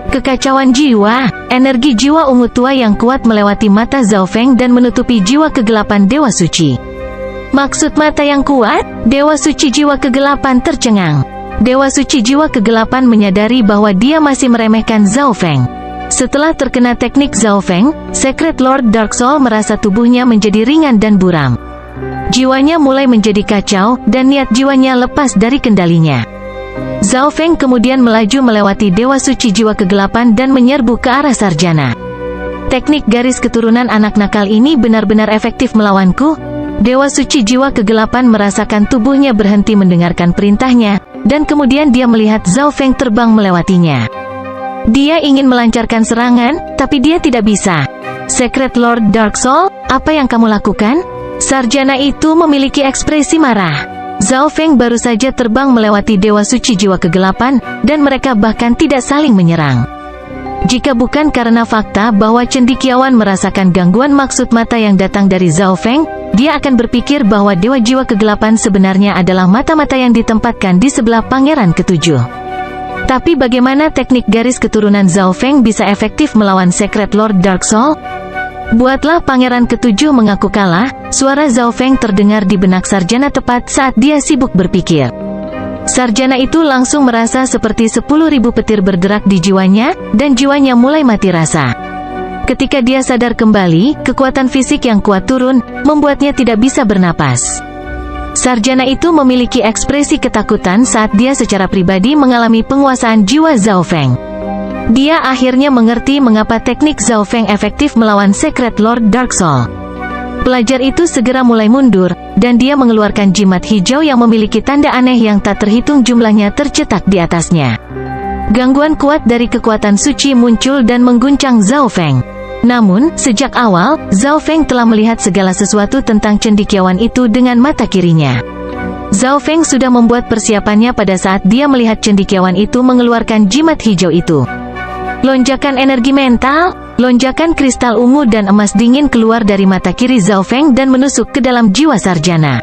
Kekacauan jiwa, energi jiwa ungu tua yang kuat melewati mata Zhao Feng dan menutupi jiwa kegelapan dewa suci. Maksud mata yang kuat, dewa suci jiwa kegelapan tercengang. Dewa suci jiwa kegelapan menyadari bahwa dia masih meremehkan Zhao Feng. Setelah terkena teknik Zhao Feng, Secret Lord Dark Soul merasa tubuhnya menjadi ringan dan buram. Jiwanya mulai menjadi kacau, dan niat jiwanya lepas dari kendalinya. Zhao Feng kemudian melaju melewati dewa suci jiwa kegelapan dan menyerbu ke arah sarjana. Teknik garis keturunan anak nakal ini benar-benar efektif melawanku. Dewa suci jiwa kegelapan merasakan tubuhnya berhenti mendengarkan perintahnya, dan kemudian dia melihat Zhao Feng terbang melewatinya. Dia ingin melancarkan serangan, tapi dia tidak bisa. Secret Lord Dark Soul, apa yang kamu lakukan? Sarjana itu memiliki ekspresi marah. Zhao Feng baru saja terbang melewati Dewa Suci Jiwa Kegelapan, dan mereka bahkan tidak saling menyerang. Jika bukan karena fakta bahwa cendekiawan merasakan gangguan maksud mata yang datang dari Zhao Feng, dia akan berpikir bahwa Dewa Jiwa Kegelapan sebenarnya adalah mata-mata yang ditempatkan di sebelah Pangeran Ketujuh. Tapi bagaimana teknik garis keturunan Zhao Feng bisa efektif melawan Secret Lord Dark Soul? Buatlah Pangeran Ketujuh mengaku kalah, suara Zhao Feng terdengar di benak sarjana tepat saat dia sibuk berpikir. Sarjana itu langsung merasa seperti 10.000 petir berderak di jiwanya, dan jiwanya mulai mati rasa. Ketika dia sadar kembali, kekuatan fisik yang kuat turun, membuatnya tidak bisa bernapas. Sarjana itu memiliki ekspresi ketakutan saat dia secara pribadi mengalami penguasaan jiwa Zhao Feng. Dia akhirnya mengerti mengapa teknik Zhao Feng efektif melawan Secret Lord Dark Soul. Pelajar itu segera mulai mundur, dan dia mengeluarkan jimat hijau yang memiliki tanda aneh yang tak terhitung jumlahnya tercetak di atasnya. Gangguan kuat dari kekuatan suci muncul dan mengguncang Zhao Feng. Namun, sejak awal, Zhao Feng telah melihat segala sesuatu tentang cendekiawan itu dengan mata kirinya. Zhao Feng sudah membuat persiapannya pada saat dia melihat cendekiawan itu mengeluarkan jimat hijau itu. Lonjakan energi mental, lonjakan kristal ungu dan emas dingin keluar dari mata kiri Zhao Feng dan menusuk ke dalam jiwa sarjana.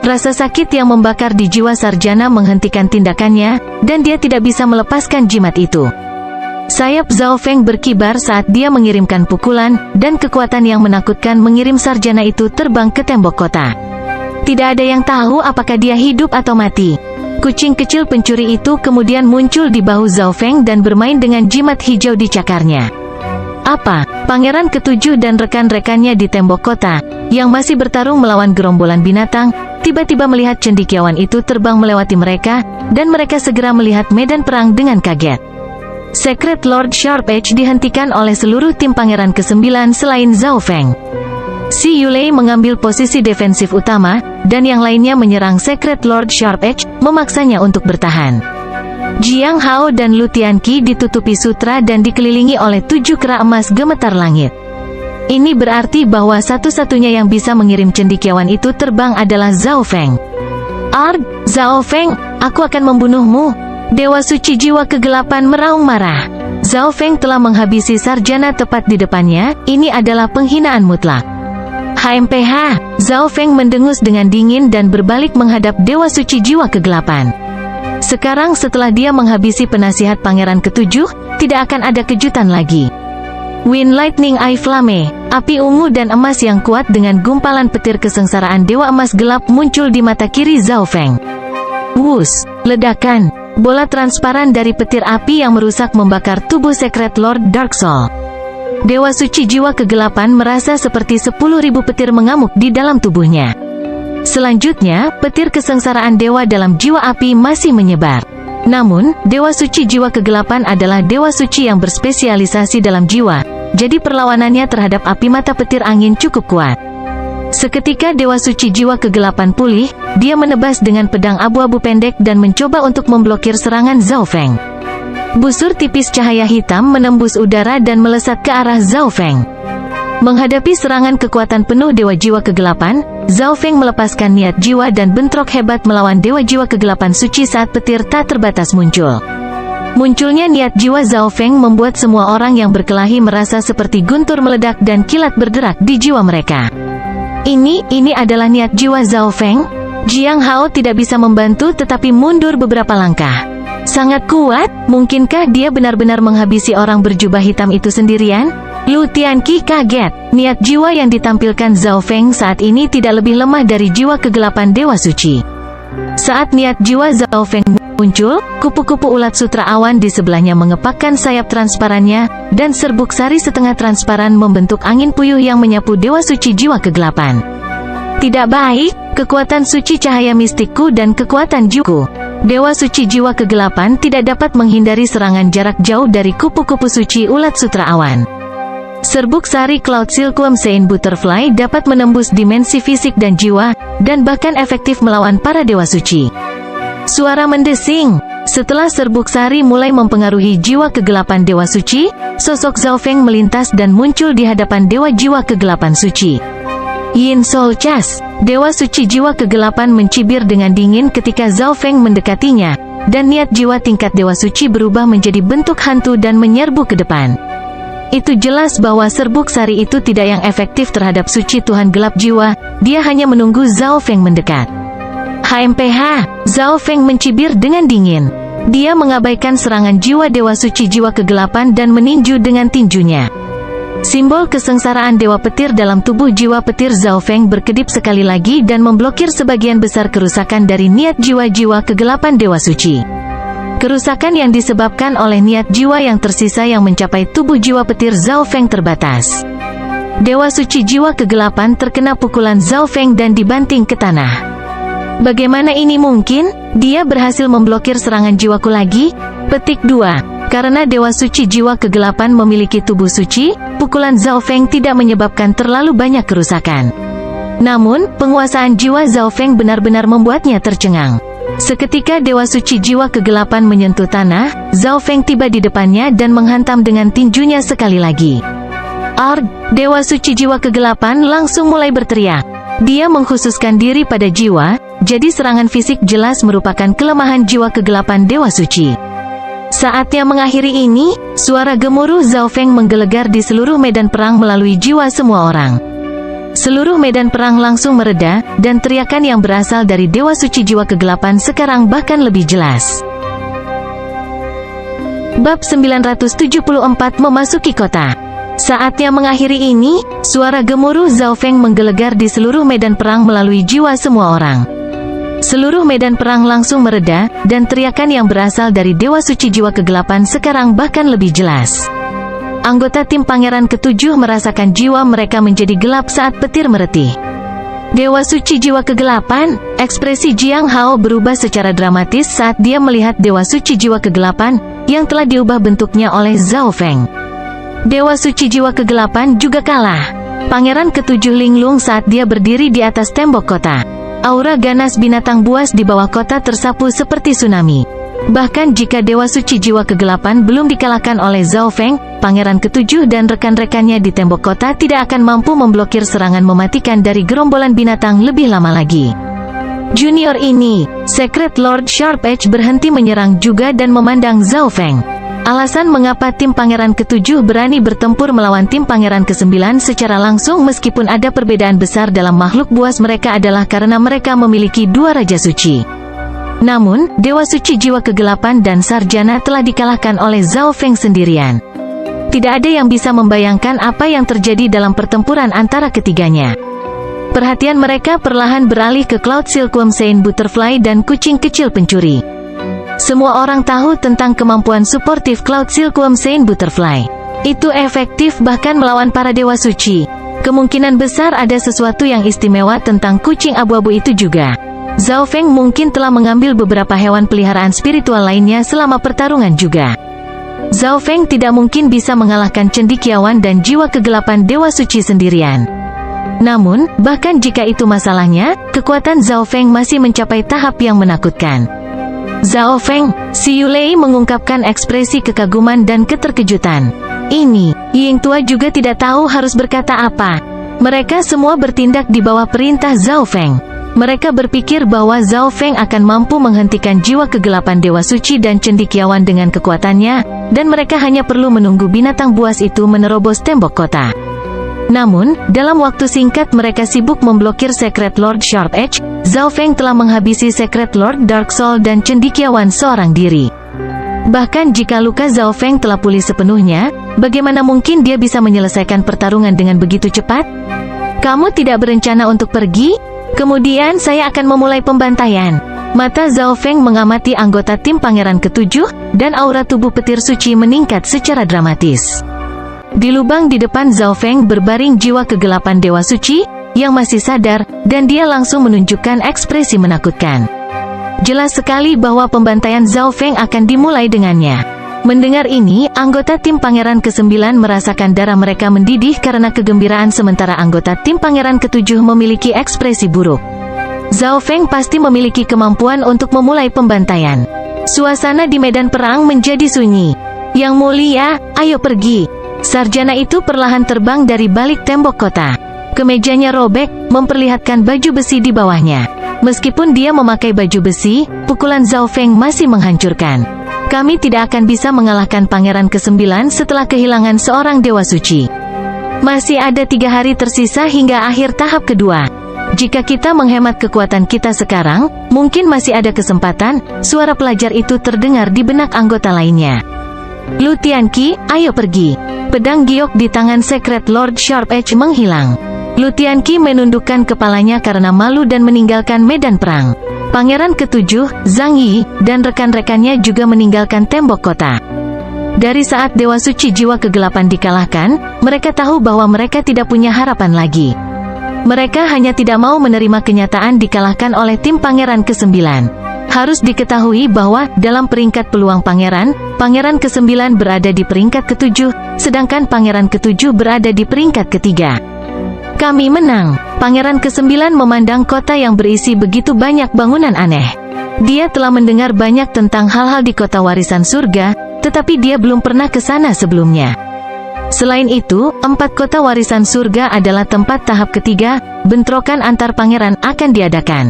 Rasa sakit yang membakar di jiwa sarjana menghentikan tindakannya, dan dia tidak bisa melepaskan jimat itu. Sayap Zhao Feng berkibar saat dia mengirimkan pukulan, dan kekuatan yang menakutkan mengirim sarjana itu terbang ke tembok kota. Tidak ada yang tahu apakah dia hidup atau mati. Kucing kecil pencuri itu kemudian muncul di bahu Zhao Feng dan bermain dengan jimat hijau di cakarnya. Apa? Pangeran Ketujuh dan rekan-rekannya di tembok kota, yang masih bertarung melawan gerombolan binatang, tiba-tiba melihat cendekiawan itu terbang melewati mereka, dan mereka segera melihat medan perang dengan kaget. Secret Lord Sharp Edge dihentikan oleh seluruh tim Pangeran ke-9 selain Zhao Feng. Si Yulei mengambil posisi defensif utama, dan yang lainnya menyerang Secret Lord Sharp Edge, memaksanya untuk bertahan. Jiang Hao dan Lu Tianqi ditutupi sutra dan dikelilingi oleh 7 kera emas gemetar langit. Ini berarti bahwa satu-satunya yang bisa mengirim cendekiawan itu terbang adalah Zhao Feng. Zhao Feng, aku akan membunuhmu. Dewa Suci Jiwa Kegelapan meraung marah. Zhao Feng telah menghabisi sarjana tepat di depannya, ini adalah penghinaan mutlak. HMPH, Zhao Feng mendengus dengan dingin dan berbalik menghadap Dewa Suci Jiwa Kegelapan. Sekarang setelah dia menghabisi penasihat Pangeran Ketujuh, tidak akan ada kejutan lagi. Wind Lightning Eye Flame, api ungu dan emas yang kuat dengan gumpalan petir kesengsaraan Dewa Emas Gelap muncul di mata kiri Zhao Feng. Wus, ledakan, bola transparan dari petir api yang merusak membakar tubuh Secret Lord Dark Soul. Dewa Suci Jiwa Kegelapan merasa seperti 10.000 petir mengamuk di dalam tubuhnya. Selanjutnya, petir kesengsaraan dewa dalam jiwa api masih menyebar. Namun, Dewa Suci Jiwa Kegelapan adalah Dewa Suci yang berspesialisasi dalam jiwa, jadi perlawanannya terhadap api mata petir angin cukup kuat. Seketika Dewa Suci Jiwa Kegelapan pulih, dia menebas dengan pedang abu-abu pendek dan mencoba untuk memblokir serangan Zhao Feng. Busur tipis cahaya hitam menembus udara dan melesat ke arah Zhao Feng. Menghadapi serangan kekuatan penuh Dewa Jiwa Kegelapan, Zhao Feng melepaskan niat jiwa dan bentrok hebat melawan Dewa Jiwa Kegelapan suci saat petir tak terbatas muncul. Munculnya niat jiwa Zhao Feng membuat semua orang yang berkelahi merasa seperti guntur meledak dan kilat berderak di jiwa mereka. Ini adalah niat jiwa Zhao Feng? Jiang Hao tidak bisa membantu tetapi mundur beberapa langkah. Sangat kuat, mungkinkah dia benar-benar menghabisi orang berjubah hitam itu sendirian? Lu Tianqi kaget, niat jiwa yang ditampilkan Zhao Feng saat ini tidak lebih lemah dari jiwa kegelapan Dewa Suci. Saat niat jiwa Zhao Feng muncul, kupu-kupu ulat sutra awan di sebelahnya mengepakkan sayap transparannya, dan serbuk sari setengah transparan membentuk angin puyuh yang menyapu Dewa Suci Jiwa Kegelapan. Tidak baik, kekuatan suci cahaya mistikku dan kekuatan jiwaku. Dewa Suci Jiwa Kegelapan tidak dapat menghindari serangan jarak jauh dari kupu-kupu suci ulat sutra awan. Serbuk sari Cloud Silkworm Sein Butterfly dapat menembus dimensi fisik dan jiwa, dan bahkan efektif melawan para dewa suci. Suara mendesing. Setelah serbuk sari mulai mempengaruhi jiwa kegelapan dewa suci, sosok Zhao Feng melintas dan muncul di hadapan Dewa Jiwa Kegelapan Suci. Yin Soul Chas, Dewa Suci Jiwa Kegelapan mencibir dengan dingin ketika Zhao Feng mendekatinya, dan niat jiwa tingkat Dewa Suci berubah menjadi bentuk hantu dan menyerbu ke depan. Itu jelas bahwa serbuk sari itu tidak yang efektif terhadap suci Tuhan gelap jiwa, dia hanya menunggu Zhao Feng mendekat. HMPH, Zhao Feng mencibir dengan dingin. Dia mengabaikan serangan jiwa Dewa Suci Jiwa Kegelapan dan meninju dengan tinjunya. Simbol kesengsaraan Dewa Petir dalam tubuh jiwa petir Zhao Feng berkedip sekali lagi dan memblokir sebagian besar kerusakan dari niat jiwa-jiwa kegelapan Dewa Suci. Kerusakan yang disebabkan oleh niat jiwa yang tersisa yang mencapai tubuh jiwa petir Zhao Feng terbatas. Dewa Suci Jiwa Kegelapan terkena pukulan Zhao Feng dan dibanting ke tanah. Bagaimana ini mungkin? Dia berhasil memblokir serangan jiwaku lagi? Petik 2. Karena Dewa Suci Jiwa Kegelapan memiliki tubuh suci, pukulan Zhao Feng tidak menyebabkan terlalu banyak kerusakan. Namun, penguasaan jiwa Zhao Feng benar-benar membuatnya tercengang. Seketika Dewa Suci Jiwa Kegelapan menyentuh tanah, Zhao Feng tiba di depannya dan menghantam dengan tinjunya sekali lagi. Arg! Dewa Suci Jiwa Kegelapan langsung mulai berteriak. Dia mengkhususkan diri pada jiwa, jadi serangan fisik jelas merupakan kelemahan jiwa kegelapan Dewa Suci. Saatnya mengakhiri ini, suara gemuruh Zhao Feng menggelegar di seluruh medan perang melalui jiwa semua orang. Seluruh medan perang langsung mereda, dan teriakan yang berasal dari Dewa Suci Jiwa Kegelapan sekarang bahkan lebih jelas. Bab 974 memasuki kota. Saatnya mengakhiri ini, suara gemuruh Zhao Feng menggelegar di seluruh medan perang melalui jiwa semua orang. Seluruh medan perang langsung mereda, dan teriakan yang berasal dari Dewa Suci Jiwa Kegelapan sekarang bahkan lebih jelas. Anggota tim Pangeran Ketujuh merasakan jiwa mereka menjadi gelap saat petir meretih. Dewa Suci Jiwa Kegelapan, ekspresi Jiang Hao berubah secara dramatis saat dia melihat Dewa Suci Jiwa Kegelapan, yang telah diubah bentuknya oleh Zhao Feng. Dewa Suci Jiwa Kegelapan juga kalah. Pangeran Ketujuh linglung saat dia berdiri di atas tembok kota. Aura ganas binatang buas di bawah kota tersapu seperti tsunami. Bahkan jika Dewa Suci Jiwa Kegelapan belum dikalahkan oleh Zhao Feng, Pangeran Ketujuh dan rekan-rekannya di tembok kota tidak akan mampu memblokir serangan mematikan dari gerombolan binatang lebih lama lagi. Junior ini, Secret Lord Sharp Edge berhenti menyerang juga dan memandang Zhao Feng. Alasan mengapa tim Pangeran Ketujuh berani bertempur melawan tim Pangeran Ke-9 secara langsung meskipun ada perbedaan besar dalam makhluk buas mereka adalah karena mereka memiliki dua Raja Suci. Namun, Dewa Suci Jiwa Kegelapan dan Sarjana telah dikalahkan oleh Zhao Feng sendirian. Tidak ada yang bisa membayangkan apa yang terjadi dalam pertempuran antara ketiganya. Perhatian mereka perlahan beralih ke Cloud Silkworm Saint Butterfly dan kucing kecil pencuri. Semua orang tahu tentang kemampuan suportif Cloud Silkworm Saint Butterfly. Itu efektif bahkan melawan para Dewa Suci. Kemungkinan besar ada sesuatu yang istimewa tentang kucing abu-abu itu juga. Zhao Feng mungkin telah mengambil beberapa hewan peliharaan spiritual lainnya selama pertarungan juga. Zhao Feng tidak mungkin bisa mengalahkan cendekiawan dan jiwa kegelapan Dewa Suci sendirian. Namun, bahkan jika itu masalahnya, kekuatan Zhao Feng masih mencapai tahap yang menakutkan. Zhao Feng, si Yulei mengungkapkan ekspresi kekaguman dan keterkejutan. Ini, Ying Tua juga tidak tahu harus berkata apa. Mereka semua bertindak di bawah perintah Zhao Feng. Mereka berpikir bahwa Zhao Feng akan mampu menghentikan jiwa kegelapan Dewa Suci dan cendekiawan dengan kekuatannya, dan mereka hanya perlu menunggu binatang buas itu menerobos tembok kota. Namun, dalam waktu singkat mereka sibuk memblokir Secret Lord Sharp Edge. Zhao Feng telah menghabisi Secret Lord Dark Soul dan cendekiawan seorang diri. Bahkan jika luka Zhao Feng telah pulih sepenuhnya, bagaimana mungkin dia bisa menyelesaikan pertarungan dengan begitu cepat? Kamu tidak berencana untuk pergi? Kemudian saya akan memulai pembantaian. Mata Zhao Feng mengamati anggota tim Pangeran Ketujuh, dan aura tubuh petir suci meningkat secara dramatis. Di lubang di depan Zhao Feng berbaring jiwa kegelapan Dewa Suci, yang masih sadar, dan dia langsung menunjukkan ekspresi menakutkan. Jelas sekali bahwa pembantaian Zhao Feng akan dimulai dengannya. Mendengar ini, anggota tim Pangeran Ke-9 merasakan darah mereka mendidih karena kegembiraan sementara anggota tim Pangeran Ketujuh memiliki ekspresi buruk. Zhao Feng pasti memiliki kemampuan untuk memulai pembantaian. Suasana di medan perang menjadi sunyi. Yang mulia, ayo pergi. Sarjana itu perlahan terbang dari balik tembok kota. Kemejanya robek, memperlihatkan baju besi di bawahnya. Meskipun dia memakai baju besi, pukulan Zhao Feng masih menghancurkan. Kami tidak akan bisa mengalahkan pangeran ke-9 setelah kehilangan seorang dewa suci. Masih ada 3 hari tersisa hingga akhir tahap kedua. Jika kita menghemat kekuatan kita sekarang, mungkin masih ada kesempatan. Suara pelajar itu terdengar di benak anggota lainnya. Lu Tianqi, ayo pergi. Pedang giok di tangan Secret Lord Sharp Edge menghilang. Lu Tianqi menundukkan kepalanya karena malu dan meninggalkan medan perang. Pangeran ke-7, Zhang Yi, dan rekan-rekannya juga meninggalkan tembok kota. Dari saat Dewa Suci Jiwa Kegelapan dikalahkan, mereka tahu bahwa mereka tidak punya harapan lagi. Mereka hanya tidak mau menerima kenyataan dikalahkan oleh tim Pangeran ke-9. Harus diketahui bahwa, dalam peringkat peluang Pangeran ke-9 berada di peringkat ke-7, sedangkan Pangeran ke-7 berada di peringkat ketiga. Kami menang. Pangeran ke-9 memandang kota yang berisi begitu banyak bangunan aneh. Dia telah mendengar banyak tentang hal-hal di kota warisan surga, tetapi dia belum pernah ke sana sebelumnya. Selain itu, 4 kota warisan surga adalah tempat tahap ketiga, bentrokan antar pangeran akan diadakan.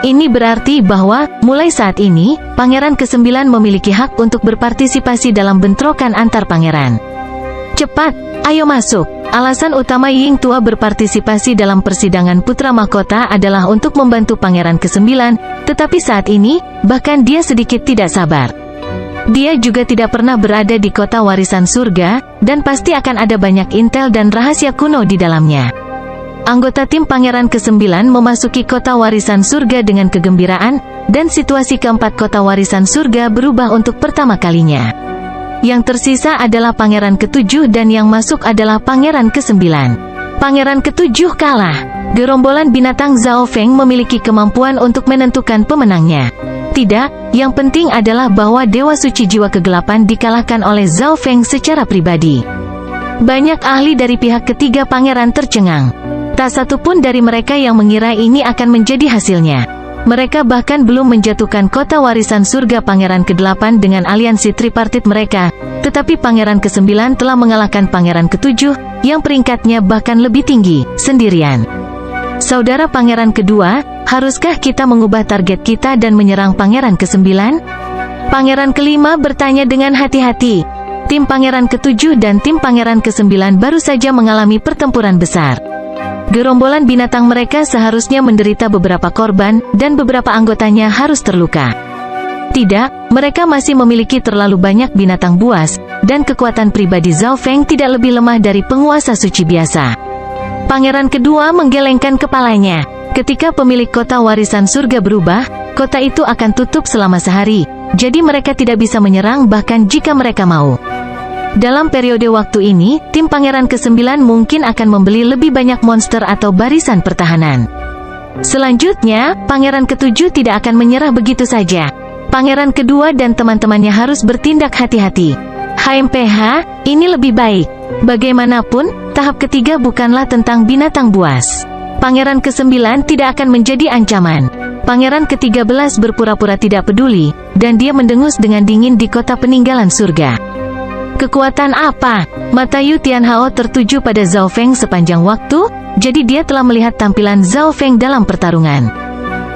Ini berarti bahwa, mulai saat ini, Pangeran ke-9 memiliki hak untuk berpartisipasi dalam bentrokan antar pangeran. Cepat, ayo masuk. Alasan utama Ying Tua berpartisipasi dalam persidangan Putra Mahkota adalah untuk membantu Pangeran ke-9, tetapi saat ini, bahkan dia sedikit tidak sabar. Dia juga tidak pernah berada di kota warisan surga, dan pasti akan ada banyak intel dan rahasia kuno di dalamnya. Anggota tim Pangeran ke-9 memasuki kota warisan surga dengan kegembiraan, dan situasi keempat kota warisan surga berubah untuk pertama kalinya. Yang tersisa adalah Pangeran ke-7 dan yang masuk adalah Pangeran ke-9. Pangeran ke-7 kalah. Gerombolan binatang Zhao Feng memiliki kemampuan untuk menentukan pemenangnya. Tidak, yang penting adalah bahwa Dewa Suci Jiwa Kegelapan dikalahkan oleh Zhao Feng secara pribadi. Banyak ahli dari pihak ketiga pangeran tercengang. Tak satu pun dari mereka yang mengira ini akan menjadi hasilnya. Mereka bahkan belum menjatuhkan kota warisan surga Pangeran ke-8 dengan aliansi tripartit mereka, tetapi Pangeran ke-9 telah mengalahkan Pangeran ke-7, yang peringkatnya bahkan lebih tinggi, sendirian. Saudara Pangeran kedua, haruskah kita mengubah target kita dan menyerang Pangeran ke-9? Pangeran ke-5 bertanya dengan hati-hati. Tim Pangeran ke-7 dan tim Pangeran ke-9 baru saja mengalami pertempuran besar. Gerombolan binatang mereka seharusnya menderita beberapa korban, dan beberapa anggotanya harus terluka. Tidak, mereka masih memiliki terlalu banyak binatang buas, dan kekuatan pribadi Zhao Feng tidak lebih lemah dari penguasa suci biasa. Pangeran kedua menggelengkan kepalanya. Ketika pemilik kota warisan surga berubah, kota itu akan tutup selama sehari, jadi mereka tidak bisa menyerang bahkan jika mereka mau. Dalam periode waktu ini, tim Pangeran ke-9 mungkin akan membeli lebih banyak monster atau barisan pertahanan. Selanjutnya, Pangeran ke-7 tidak akan menyerah begitu saja. Pangeran kedua dan teman-temannya harus bertindak hati-hati. HMPH, ini lebih baik. Bagaimanapun, tahap ketiga bukanlah tentang binatang buas. Pangeran ke-9 tidak akan menjadi ancaman. Pangeran ke-13 berpura-pura tidak peduli, dan dia mendengus dengan dingin di kota peninggalan surga. Kekuatan apa? Mata Yu Tianhao tertuju pada Zhao Feng sepanjang waktu, jadi dia telah melihat tampilan Zhao Feng dalam pertarungan.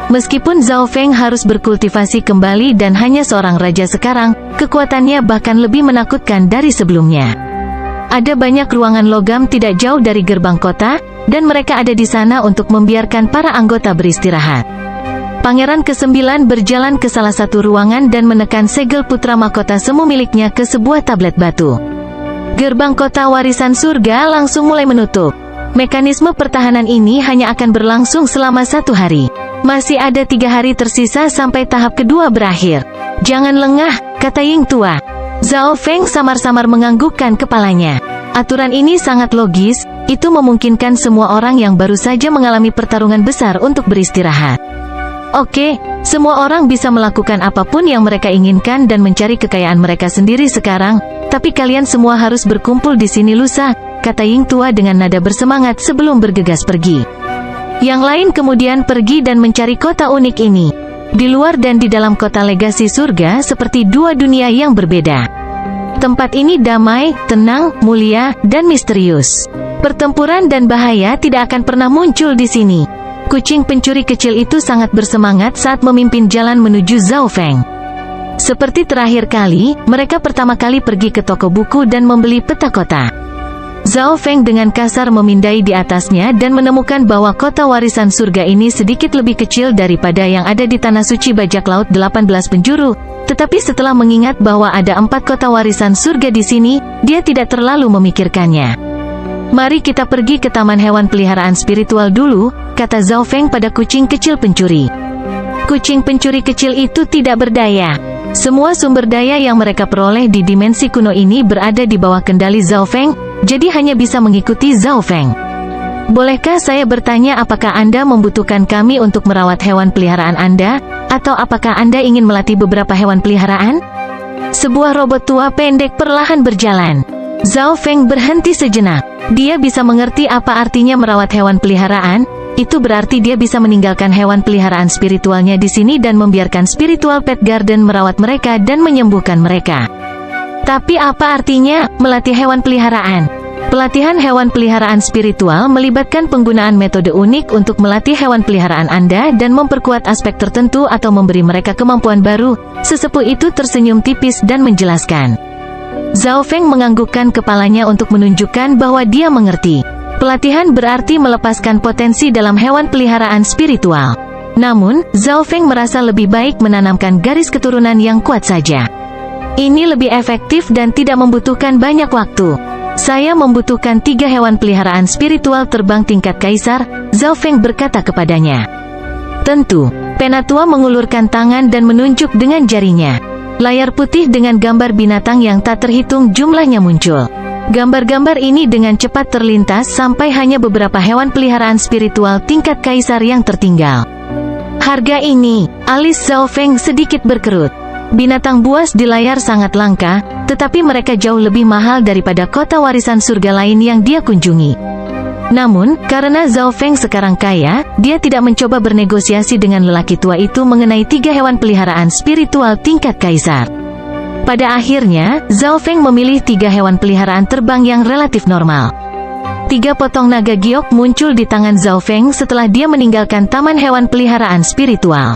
Meskipun Zhao Feng harus berkultivasi kembali dan hanya seorang raja sekarang, kekuatannya bahkan lebih menakutkan dari sebelumnya. Ada banyak ruangan logam tidak jauh dari gerbang kota, dan mereka ada di sana untuk membiarkan para anggota beristirahat. Pangeran ke-9 berjalan ke salah satu ruangan dan menekan segel putra mahkota semu miliknya ke sebuah tablet batu. Gerbang kota warisan surga langsung mulai menutup. Mekanisme pertahanan ini hanya akan berlangsung selama 1 hari. Masih ada 3 hari tersisa sampai tahap kedua berakhir. Jangan lengah, kata Ying Tua. Zhao Feng samar-samar menganggukkan kepalanya. Aturan ini sangat logis, itu memungkinkan semua orang yang baru saja mengalami pertarungan besar untuk beristirahat. Oke, semua orang bisa melakukan apapun yang mereka inginkan dan mencari kekayaan mereka sendiri sekarang, tapi kalian semua harus berkumpul di sini lusa, kata Ying Tua dengan nada bersemangat sebelum bergegas pergi. Yang lain kemudian pergi dan mencari kota unik ini. Di luar dan di dalam kota legasi surga seperti 2 dunia yang berbeda. Tempat ini damai, tenang, mulia, dan misterius. Pertempuran dan bahaya tidak akan pernah muncul di sini. Kucing pencuri kecil itu sangat bersemangat saat memimpin jalan menuju Zhao Feng. Seperti terakhir kali, mereka pertama kali pergi ke toko buku dan membeli peta kota. Zhao Feng dengan kasar memindai di atasnya dan menemukan bahwa kota warisan surga ini sedikit lebih kecil daripada yang ada di Tanah Suci Bajak Laut 18 Penjuru. Tetapi setelah mengingat bahwa ada 4 kota warisan surga di sini, dia tidak terlalu memikirkannya. Mari kita pergi ke taman hewan peliharaan spiritual dulu, kata Zhao Feng pada kucing kecil pencuri. Kucing pencuri kecil itu tidak berdaya. Semua sumber daya yang mereka peroleh di dimensi kuno ini berada di bawah kendali Zhao Feng, jadi hanya bisa mengikuti Zhao Feng. Bolehkah saya bertanya apakah Anda membutuhkan kami untuk merawat hewan peliharaan Anda, atau apakah Anda ingin melatih beberapa hewan peliharaan? Sebuah robot tua pendek perlahan berjalan. Zhao Feng berhenti sejenak. Dia bisa mengerti apa artinya merawat hewan peliharaan. Itu berarti dia bisa meninggalkan hewan peliharaan spiritualnya di sini dan membiarkan spiritual pet garden merawat mereka dan menyembuhkan mereka. Tapi apa artinya melatih hewan peliharaan? Pelatihan hewan peliharaan spiritual melibatkan penggunaan metode unik untuk melatih hewan peliharaan Anda dan memperkuat aspek tertentu atau memberi mereka kemampuan baru. Sesepuh itu tersenyum tipis dan menjelaskan. Zhao Feng menganggukkan kepalanya untuk menunjukkan bahwa dia mengerti. Pelatihan berarti melepaskan potensi dalam hewan peliharaan spiritual. Namun, Zhao Feng merasa lebih baik menanamkan garis keturunan yang kuat saja. Ini lebih efektif dan tidak membutuhkan banyak waktu. Saya membutuhkan 3 hewan peliharaan spiritual terbang tingkat kaisar, Zhao Feng berkata kepadanya. Tentu, Penatua mengulurkan tangan dan menunjuk dengan jarinya. Layar putih dengan gambar binatang yang tak terhitung jumlahnya muncul. Gambar-gambar ini dengan cepat terlintas sampai hanya beberapa hewan peliharaan spiritual tingkat kaisar yang tertinggal. Harga ini, alis Zhao Feng sedikit berkerut. Binatang buas di layar sangat langka, tetapi mereka jauh lebih mahal daripada kota warisan surga lain yang dia kunjungi. Namun, karena Zhao Feng sekarang kaya, dia tidak mencoba bernegosiasi dengan lelaki tua itu mengenai 3 hewan peliharaan spiritual tingkat kaisar. Pada akhirnya, Zhao Feng memilih 3 hewan peliharaan terbang yang relatif normal. 3 potong naga giok muncul di tangan Zhao Feng setelah dia meninggalkan taman hewan peliharaan spiritual.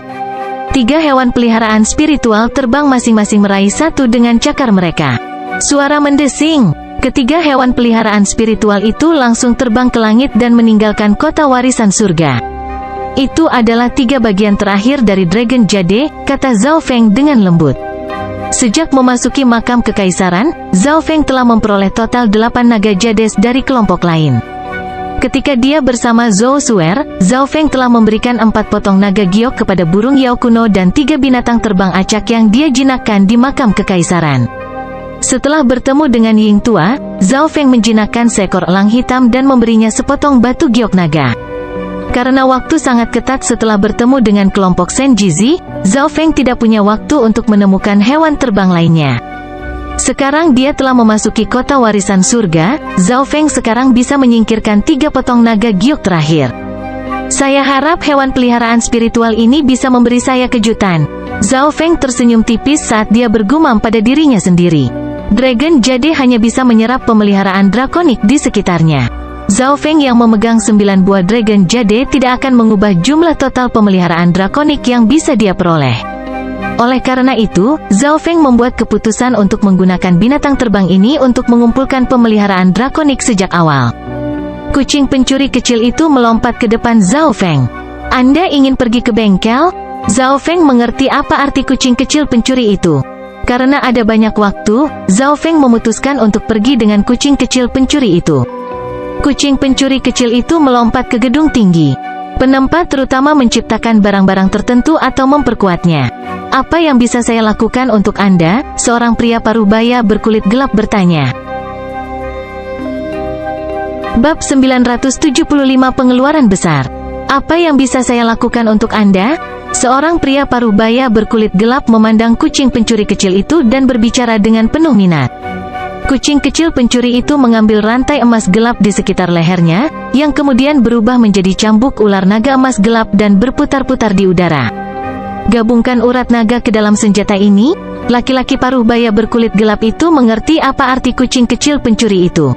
3 hewan peliharaan spiritual terbang masing-masing meraih 1 dengan cakar mereka. Suara mendesing. Ketiga hewan peliharaan spiritual itu langsung terbang ke langit dan meninggalkan kota warisan surga. Itu adalah 3 bagian terakhir dari Dragon Jade, kata Zhao Feng dengan lembut. Sejak memasuki makam kekaisaran, Zhao Feng telah memperoleh total 8 naga jades dari kelompok lain. Ketika dia bersama Zhou Suer, Zhao Feng telah memberikan 4 potong naga giok kepada burung Yao kuno dan 3 binatang terbang acak yang dia jinakkan di makam kekaisaran. Setelah bertemu dengan Ying tua, Zhao Feng menjinakkan seekor elang hitam dan memberinya sepotong batu giok naga. Karena waktu sangat ketat setelah bertemu dengan kelompok Senjizi, Zhao Feng tidak punya waktu untuk menemukan hewan terbang lainnya. Sekarang dia telah memasuki kota warisan surga, Zhao Feng sekarang bisa menyingkirkan 3 potong naga giok terakhir. Saya harap hewan peliharaan spiritual ini bisa memberi saya kejutan. Zhao Feng tersenyum tipis saat dia bergumam pada dirinya sendiri. Dragon Jade hanya bisa menyerap pemeliharaan drakonik di sekitarnya. Zhao Feng yang memegang 9 buah Dragon Jade tidak akan mengubah jumlah total pemeliharaan drakonik yang bisa dia peroleh. Oleh karena itu, Zhao Feng membuat keputusan untuk menggunakan binatang terbang ini untuk mengumpulkan pemeliharaan drakonik sejak awal. Kucing pencuri kecil itu melompat ke depan Zhao Feng. Anda ingin pergi ke bengkel? Zhao Feng mengerti apa arti kucing kecil pencuri itu. Karena ada banyak waktu, Zhao Feng memutuskan untuk pergi dengan kucing kecil pencuri itu. Kucing pencuri kecil itu melompat ke gedung tinggi. Penempat terutama menciptakan barang-barang tertentu atau memperkuatnya. Apa yang bisa saya lakukan untuk Anda? Seorang pria parubaya berkulit gelap bertanya. Bab 975 Pengeluaran Besar. Apa yang bisa saya lakukan untuk Anda? Seorang pria parubaya berkulit gelap memandang kucing pencuri kecil itu dan berbicara dengan penuh minat. Kucing kecil pencuri itu mengambil rantai emas gelap di sekitar lehernya, yang kemudian berubah menjadi cambuk ular naga emas gelap dan berputar-putar di udara. Gabungkan urat naga ke dalam senjata ini. Laki-laki parubaya berkulit gelap itu mengerti apa arti kucing kecil pencuri itu.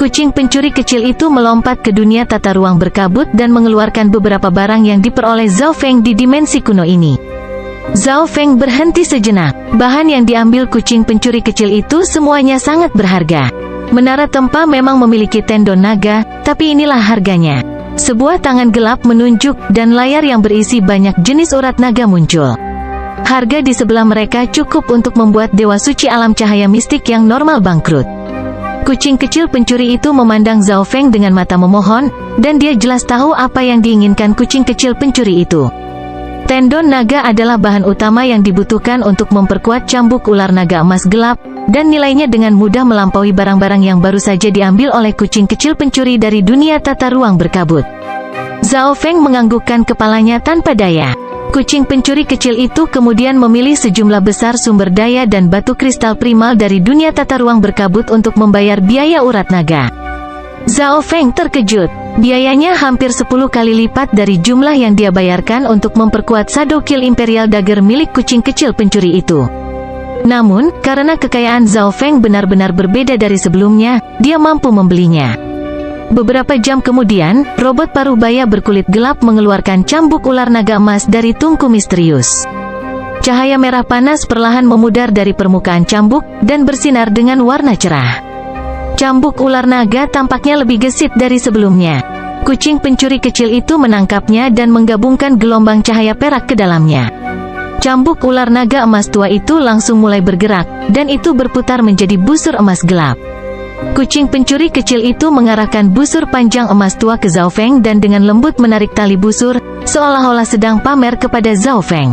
Kucing pencuri kecil itu melompat ke dunia tata ruang berkabut dan mengeluarkan beberapa barang yang diperoleh Zhao Feng di dimensi kuno ini. Zhao Feng berhenti sejenak. Bahan yang diambil kucing pencuri kecil itu semuanya sangat berharga. Menara tempa memang memiliki tendon naga, tapi inilah harganya. Sebuah tangan gelap menunjuk, dan layar yang berisi banyak jenis urat naga muncul. Harga di sebelah mereka cukup untuk membuat dewa suci alam cahaya mistik yang normal bangkrut. Kucing kecil pencuri itu memandang Zhao Feng dengan mata memohon, dan dia jelas tahu apa yang diinginkan kucing kecil pencuri itu. Tendon naga adalah bahan utama yang dibutuhkan untuk memperkuat cambuk ular naga emas gelap, dan nilainya dengan mudah melampaui barang-barang yang baru saja diambil oleh kucing kecil pencuri dari dunia tata ruang berkabut. Zhao Feng menganggukkan kepalanya tanpa daya. Kucing pencuri kecil itu kemudian memilih sejumlah besar sumber daya dan batu kristal primal dari dunia tata ruang berkabut untuk membayar biaya urat naga. Zhao Feng terkejut. Biayanya hampir 10 kali lipat dari jumlah yang dia bayarkan untuk memperkuat Shadow Kill Imperial Dagger milik kucing kecil pencuri itu. Namun, karena kekayaan Zhao Feng benar-benar berbeda dari sebelumnya, dia mampu membelinya. Beberapa jam kemudian, robot parubaya berkulit gelap mengeluarkan cambuk ular naga emas dari tungku misterius. Cahaya merah panas perlahan memudar dari permukaan cambuk, dan bersinar dengan warna cerah. Cambuk ular naga tampaknya lebih gesit dari sebelumnya. Kucing pencuri kecil itu menangkapnya dan menggabungkan gelombang cahaya perak ke dalamnya. Cambuk ular naga emas tua itu langsung mulai bergerak, dan itu berputar menjadi busur emas gelap. Kucing pencuri kecil itu mengarahkan busur panjang emas tua ke Zhao Feng dan dengan lembut menarik tali busur, seolah-olah sedang pamer kepada Zhao Feng.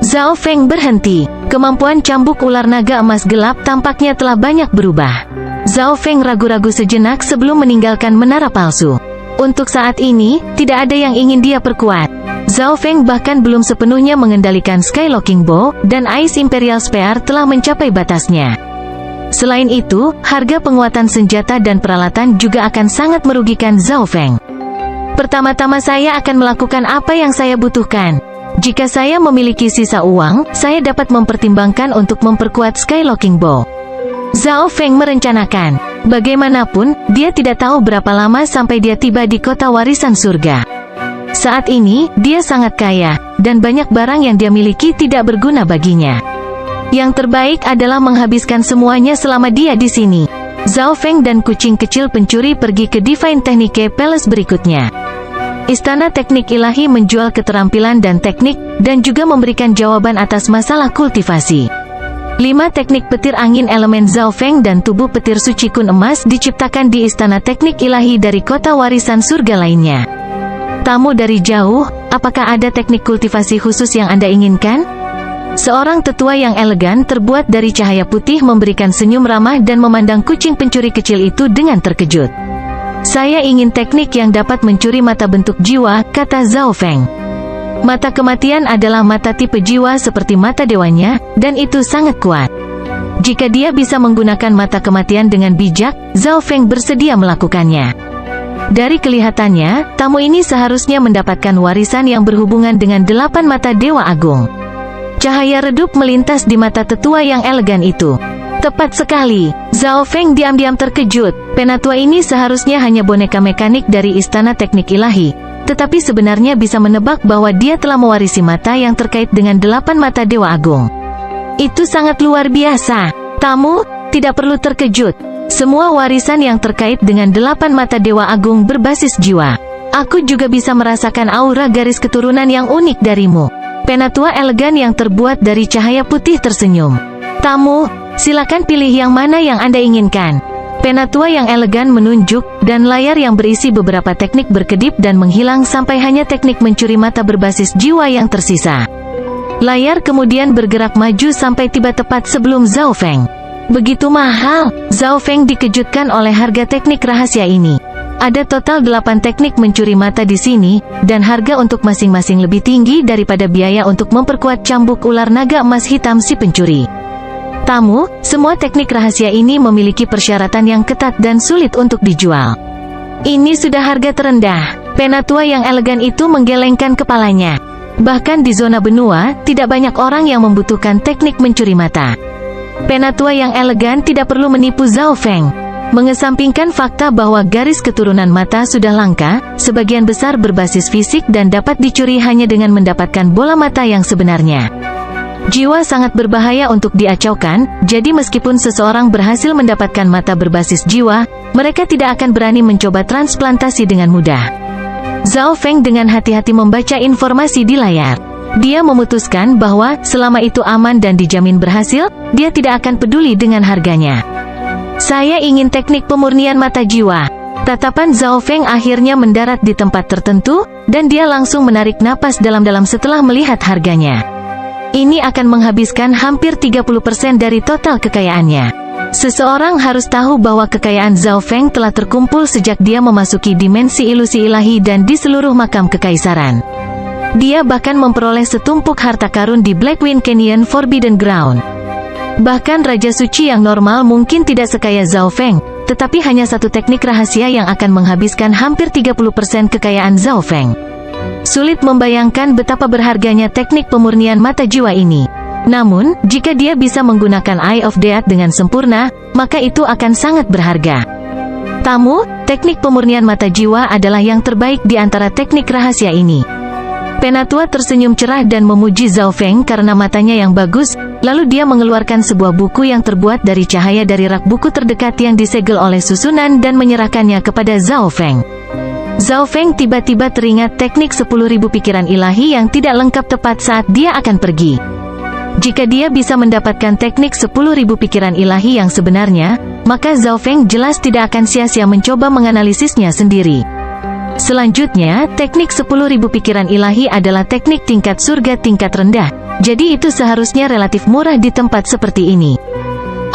Zhao Feng berhenti. Kemampuan cambuk ular naga emas gelap tampaknya telah banyak berubah. Zhao Feng ragu-ragu sejenak sebelum meninggalkan menara palsu. Untuk saat ini, tidak ada yang ingin dia perkuat. Zhao Feng bahkan belum sepenuhnya mengendalikan Skylocking Bow, dan Ice Imperial Spear telah mencapai batasnya. Selain itu, harga penguatan senjata dan peralatan juga akan sangat merugikan Zhao Feng. Pertama-tama saya akan melakukan apa yang saya butuhkan. Jika saya memiliki sisa uang, saya dapat mempertimbangkan untuk memperkuat Skylocking Bow. Zhao Feng merencanakan. Bagaimanapun, dia tidak tahu berapa lama sampai dia tiba di kota warisan surga. Saat ini, dia sangat kaya, dan banyak barang yang dia miliki tidak berguna baginya. Yang terbaik adalah menghabiskan semuanya selama dia di sini. Zhao Feng dan kucing kecil pencuri pergi ke Divine Technique Palace berikutnya. Istana teknik ilahi menjual keterampilan dan teknik, dan juga memberikan jawaban atas masalah kultivasi. 5 teknik petir angin elemen Zhao Feng dan tubuh petir suci kun emas diciptakan di istana teknik ilahi dari kota warisan surga lainnya. Tamu dari jauh, apakah ada teknik kultivasi khusus yang Anda inginkan? Seorang tetua yang elegan terbuat dari cahaya putih memberikan senyum ramah dan memandang kucing pencuri kecil itu dengan terkejut. Saya ingin teknik yang dapat mencuri mata bentuk jiwa, kata Zhao Feng. Mata kematian adalah mata tipe jiwa seperti mata dewanya, dan itu sangat kuat. Jika dia bisa menggunakan mata kematian dengan bijak, Zhao Feng bersedia melakukannya. Dari kelihatannya, tamu ini seharusnya mendapatkan warisan yang berhubungan dengan 8 mata Dewa Agung. Cahaya redup melintas di mata tetua yang elegan itu. Tepat sekali. Zhao Feng diam-diam terkejut. Penatua ini seharusnya hanya boneka mekanik dari istana teknik ilahi, tetapi sebenarnya bisa menebak bahwa dia telah mewarisi mata yang terkait dengan 8 mata Dewa Agung. Itu sangat luar biasa. Tamu, tidak perlu terkejut. Semua warisan yang terkait dengan 8 mata Dewa Agung berbasis jiwa. Aku juga bisa merasakan aura garis keturunan yang unik darimu. Penatua elegan yang terbuat dari cahaya putih tersenyum. Tamu, silakan pilih yang mana yang Anda inginkan. Penatua yang elegan menunjuk, dan layar yang berisi beberapa teknik berkedip dan menghilang sampai hanya teknik mencuri mata berbasis jiwa yang tersisa. Layar kemudian bergerak maju sampai tiba tepat sebelum Zhao Feng. Begitu mahal. Zhao Feng dikejutkan oleh harga teknik rahasia ini. Ada total 8 teknik mencuri mata di sini, dan harga untuk masing-masing lebih tinggi daripada biaya untuk memperkuat cambuk ular naga emas hitam si pencuri. Tamu, semua teknik rahasia ini memiliki persyaratan yang ketat dan sulit untuk dijual. Ini sudah harga terendah. Penatua yang elegan itu menggelengkan kepalanya. Bahkan di zona benua, tidak banyak orang yang membutuhkan teknik mencuri mata. Penatua yang elegan tidak perlu menipu Zhao Feng. Mengesampingkan fakta bahwa garis keturunan mata sudah langka, sebagian besar berbasis fisik dan dapat dicuri hanya dengan mendapatkan bola mata yang sebenarnya. Jiwa sangat berbahaya untuk diacaukan, jadi meskipun seseorang berhasil mendapatkan mata berbasis jiwa, mereka tidak akan berani mencoba transplantasi dengan mudah. Zhao Feng dengan hati-hati membaca informasi di layar. Dia memutuskan bahwa, selama itu aman dan dijamin berhasil, dia tidak akan peduli dengan harganya. Saya ingin teknik pemurnian mata jiwa. Tatapan Zhao Feng akhirnya mendarat di tempat tertentu, dan dia langsung menarik napas dalam-dalam setelah melihat harganya. Ini akan menghabiskan hampir 30% dari total kekayaannya. Seseorang harus tahu bahwa kekayaan Zhao Feng telah terkumpul sejak dia memasuki dimensi ilusi ilahi dan di seluruh makam kekaisaran. Dia bahkan memperoleh setumpuk harta karun di Blackwind Canyon Forbidden Ground. Bahkan Raja Suci yang normal mungkin tidak sekaya Zhao Feng, tetapi hanya satu teknik rahasia yang akan menghabiskan hampir 30% kekayaan Zhao Feng. Sulit membayangkan betapa berharganya teknik pemurnian mata jiwa ini. Namun, jika dia bisa menggunakan Eye of Death dengan sempurna, maka itu akan sangat berharga. Tamu, teknik pemurnian mata jiwa adalah yang terbaik di antara teknik rahasia ini. Penatua tersenyum cerah dan memuji Zhao Feng karena matanya yang bagus, lalu dia mengeluarkan sebuah buku yang terbuat dari cahaya dari rak buku terdekat yang disegel oleh susunan dan menyerahkannya kepada Zhao Feng. Zhao Feng tiba-tiba teringat teknik 10.000 pikiran ilahi yang tidak lengkap tepat saat dia akan pergi. Jika dia bisa mendapatkan teknik 10.000 pikiran ilahi yang sebenarnya, maka Zhao Feng jelas tidak akan sia-sia mencoba menganalisisnya sendiri. Selanjutnya, teknik 10.000 pikiran ilahi adalah teknik tingkat surga tingkat rendah, jadi itu seharusnya relatif murah di tempat seperti ini.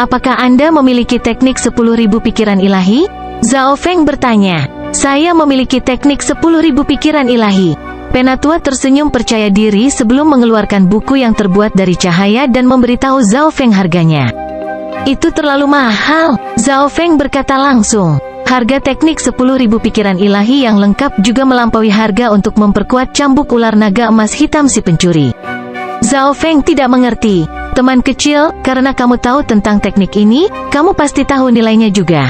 Apakah Anda memiliki teknik 10.000 pikiran ilahi? Zhao Feng bertanya. Saya memiliki teknik 10.000 pikiran ilahi. Penatua tersenyum percaya diri sebelum mengeluarkan buku yang terbuat dari cahaya dan memberitahu Zhao Feng harganya. Itu terlalu mahal, Zhao Feng berkata langsung. Harga teknik 10.000 pikiran ilahi yang lengkap juga melampaui harga untuk memperkuat cambuk ular naga emas hitam si pencuri. Zhao Feng tidak mengerti. Teman kecil, karena kamu tahu tentang teknik ini, kamu pasti tahu nilainya juga.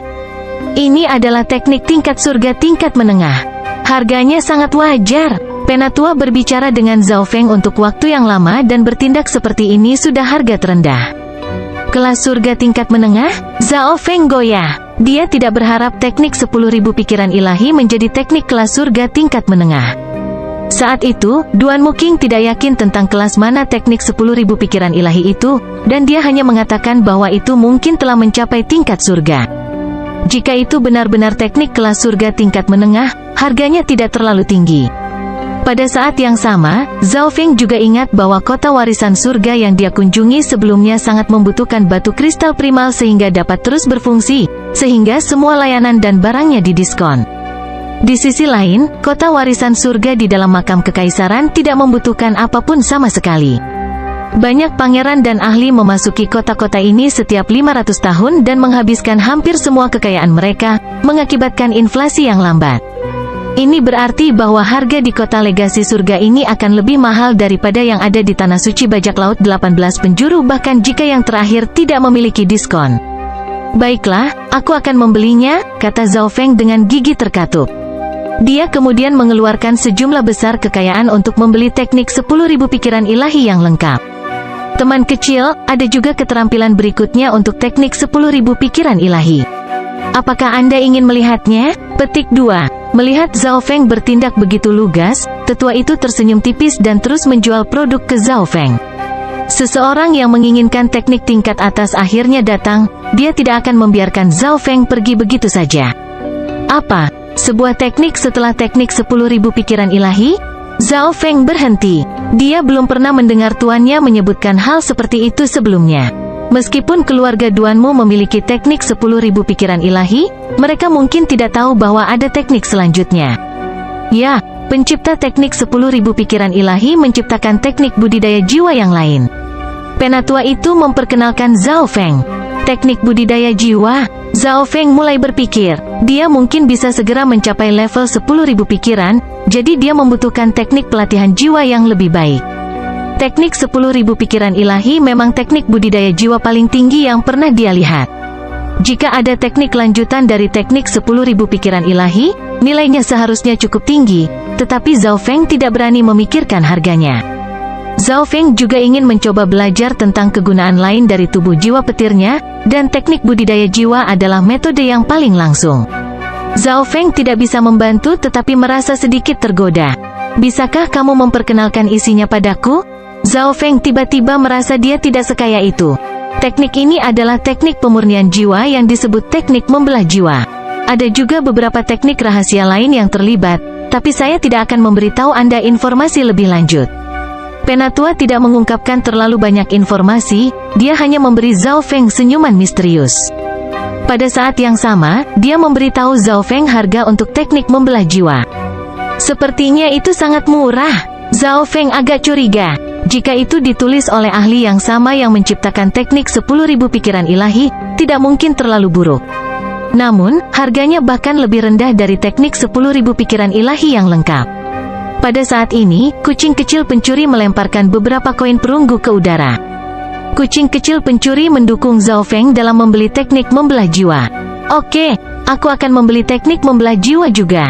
Ini adalah teknik tingkat surga tingkat menengah. Harganya sangat wajar. Penatua berbicara dengan Zhao Feng untuk waktu yang lama dan bertindak seperti ini sudah harga terendah. Kelas surga tingkat menengah? Zhao Feng goyah. Dia tidak berharap teknik 10.000 pikiran ilahi menjadi teknik kelas surga tingkat menengah. Saat itu, Duan Muking tidak yakin tentang kelas mana teknik 10.000 pikiran ilahi itu, dan dia hanya mengatakan bahwa itu mungkin telah mencapai tingkat surga. Jika itu benar-benar teknik kelas surga tingkat menengah, harganya tidak terlalu tinggi. Pada saat yang sama, Zhao Feng juga ingat bahwa kota warisan surga yang dia kunjungi sebelumnya sangat membutuhkan batu kristal primal sehingga dapat terus berfungsi, sehingga semua layanan dan barangnya didiskon. Di sisi lain, kota warisan surga di dalam makam kekaisaran tidak membutuhkan apapun sama sekali. Banyak pangeran dan ahli memasuki kota-kota ini setiap 500 tahun dan menghabiskan hampir semua kekayaan mereka, mengakibatkan inflasi yang lambat. Ini berarti bahwa harga di kota legasi surga ini akan lebih mahal daripada yang ada di Tanah Suci Bajak Laut 18 penjuru bahkan jika yang terakhir tidak memiliki diskon. Baiklah, aku akan membelinya, kata Zhao Feng dengan gigi terkatup. Dia kemudian mengeluarkan sejumlah besar kekayaan untuk membeli teknik 10.000 pikiran ilahi yang lengkap. Teman kecil, ada juga keterampilan berikutnya untuk teknik 10.000 pikiran ilahi. Apakah Anda ingin melihatnya? Petik 2. Melihat Zhao Feng bertindak begitu lugas, tetua itu tersenyum tipis dan terus menjual produk ke Zhao Feng. Seseorang yang menginginkan teknik tingkat atas akhirnya datang, dia tidak akan membiarkan Zhao Feng pergi begitu saja. Apa? Sebuah teknik setelah teknik 10.000 pikiran ilahi? Zhao Feng berhenti. Dia belum pernah mendengar tuannya menyebutkan hal seperti itu sebelumnya. Meskipun keluarga Duanmu memiliki teknik 10.000 pikiran ilahi, mereka mungkin tidak tahu bahwa ada teknik selanjutnya. Ya, pencipta teknik 10.000 pikiran ilahi menciptakan teknik budidaya jiwa yang lain. Penatua itu memperkenalkan Zhao Feng. Teknik budidaya jiwa? Zhao Feng mulai berpikir, dia mungkin bisa segera mencapai level 10.000 pikiran, jadi dia membutuhkan teknik pelatihan jiwa yang lebih baik. Teknik 10.000 pikiran ilahi memang teknik budidaya jiwa paling tinggi yang pernah dia lihat. Jika ada teknik lanjutan dari teknik 10.000 pikiran ilahi, nilainya seharusnya cukup tinggi, tetapi Zhao Feng tidak berani memikirkan harganya. Zhao Feng juga ingin mencoba belajar tentang kegunaan lain dari tubuh jiwa petirnya, dan teknik budidaya jiwa adalah metode yang paling langsung. Zhao Feng tidak bisa membantu tetapi merasa sedikit tergoda. Bisakah kamu memperkenalkan isinya padaku? Zhao Feng tiba-tiba merasa dia tidak sekaya itu. Teknik ini adalah teknik pemurnian jiwa yang disebut teknik membelah jiwa. Ada juga beberapa teknik rahasia lain yang terlibat, tapi saya tidak akan memberitahu Anda informasi lebih lanjut. Penatua tidak mengungkapkan terlalu banyak informasi, dia hanya memberi Zhao Feng senyuman misterius. Pada saat yang sama, dia memberitahu Zhao Feng harga untuk teknik membelah jiwa. Sepertinya itu sangat murah. Zhao Feng agak curiga. Jika itu ditulis oleh ahli yang sama yang menciptakan teknik 10.000 pikiran ilahi, tidak mungkin terlalu buruk. Namun, harganya bahkan lebih rendah dari teknik 10.000 pikiran ilahi yang lengkap. Pada saat ini, kucing kecil pencuri melemparkan beberapa koin perunggu ke udara. Kucing kecil pencuri mendukung Zhao Feng dalam membeli teknik membelah jiwa. Oke, aku akan membeli teknik membelah jiwa juga.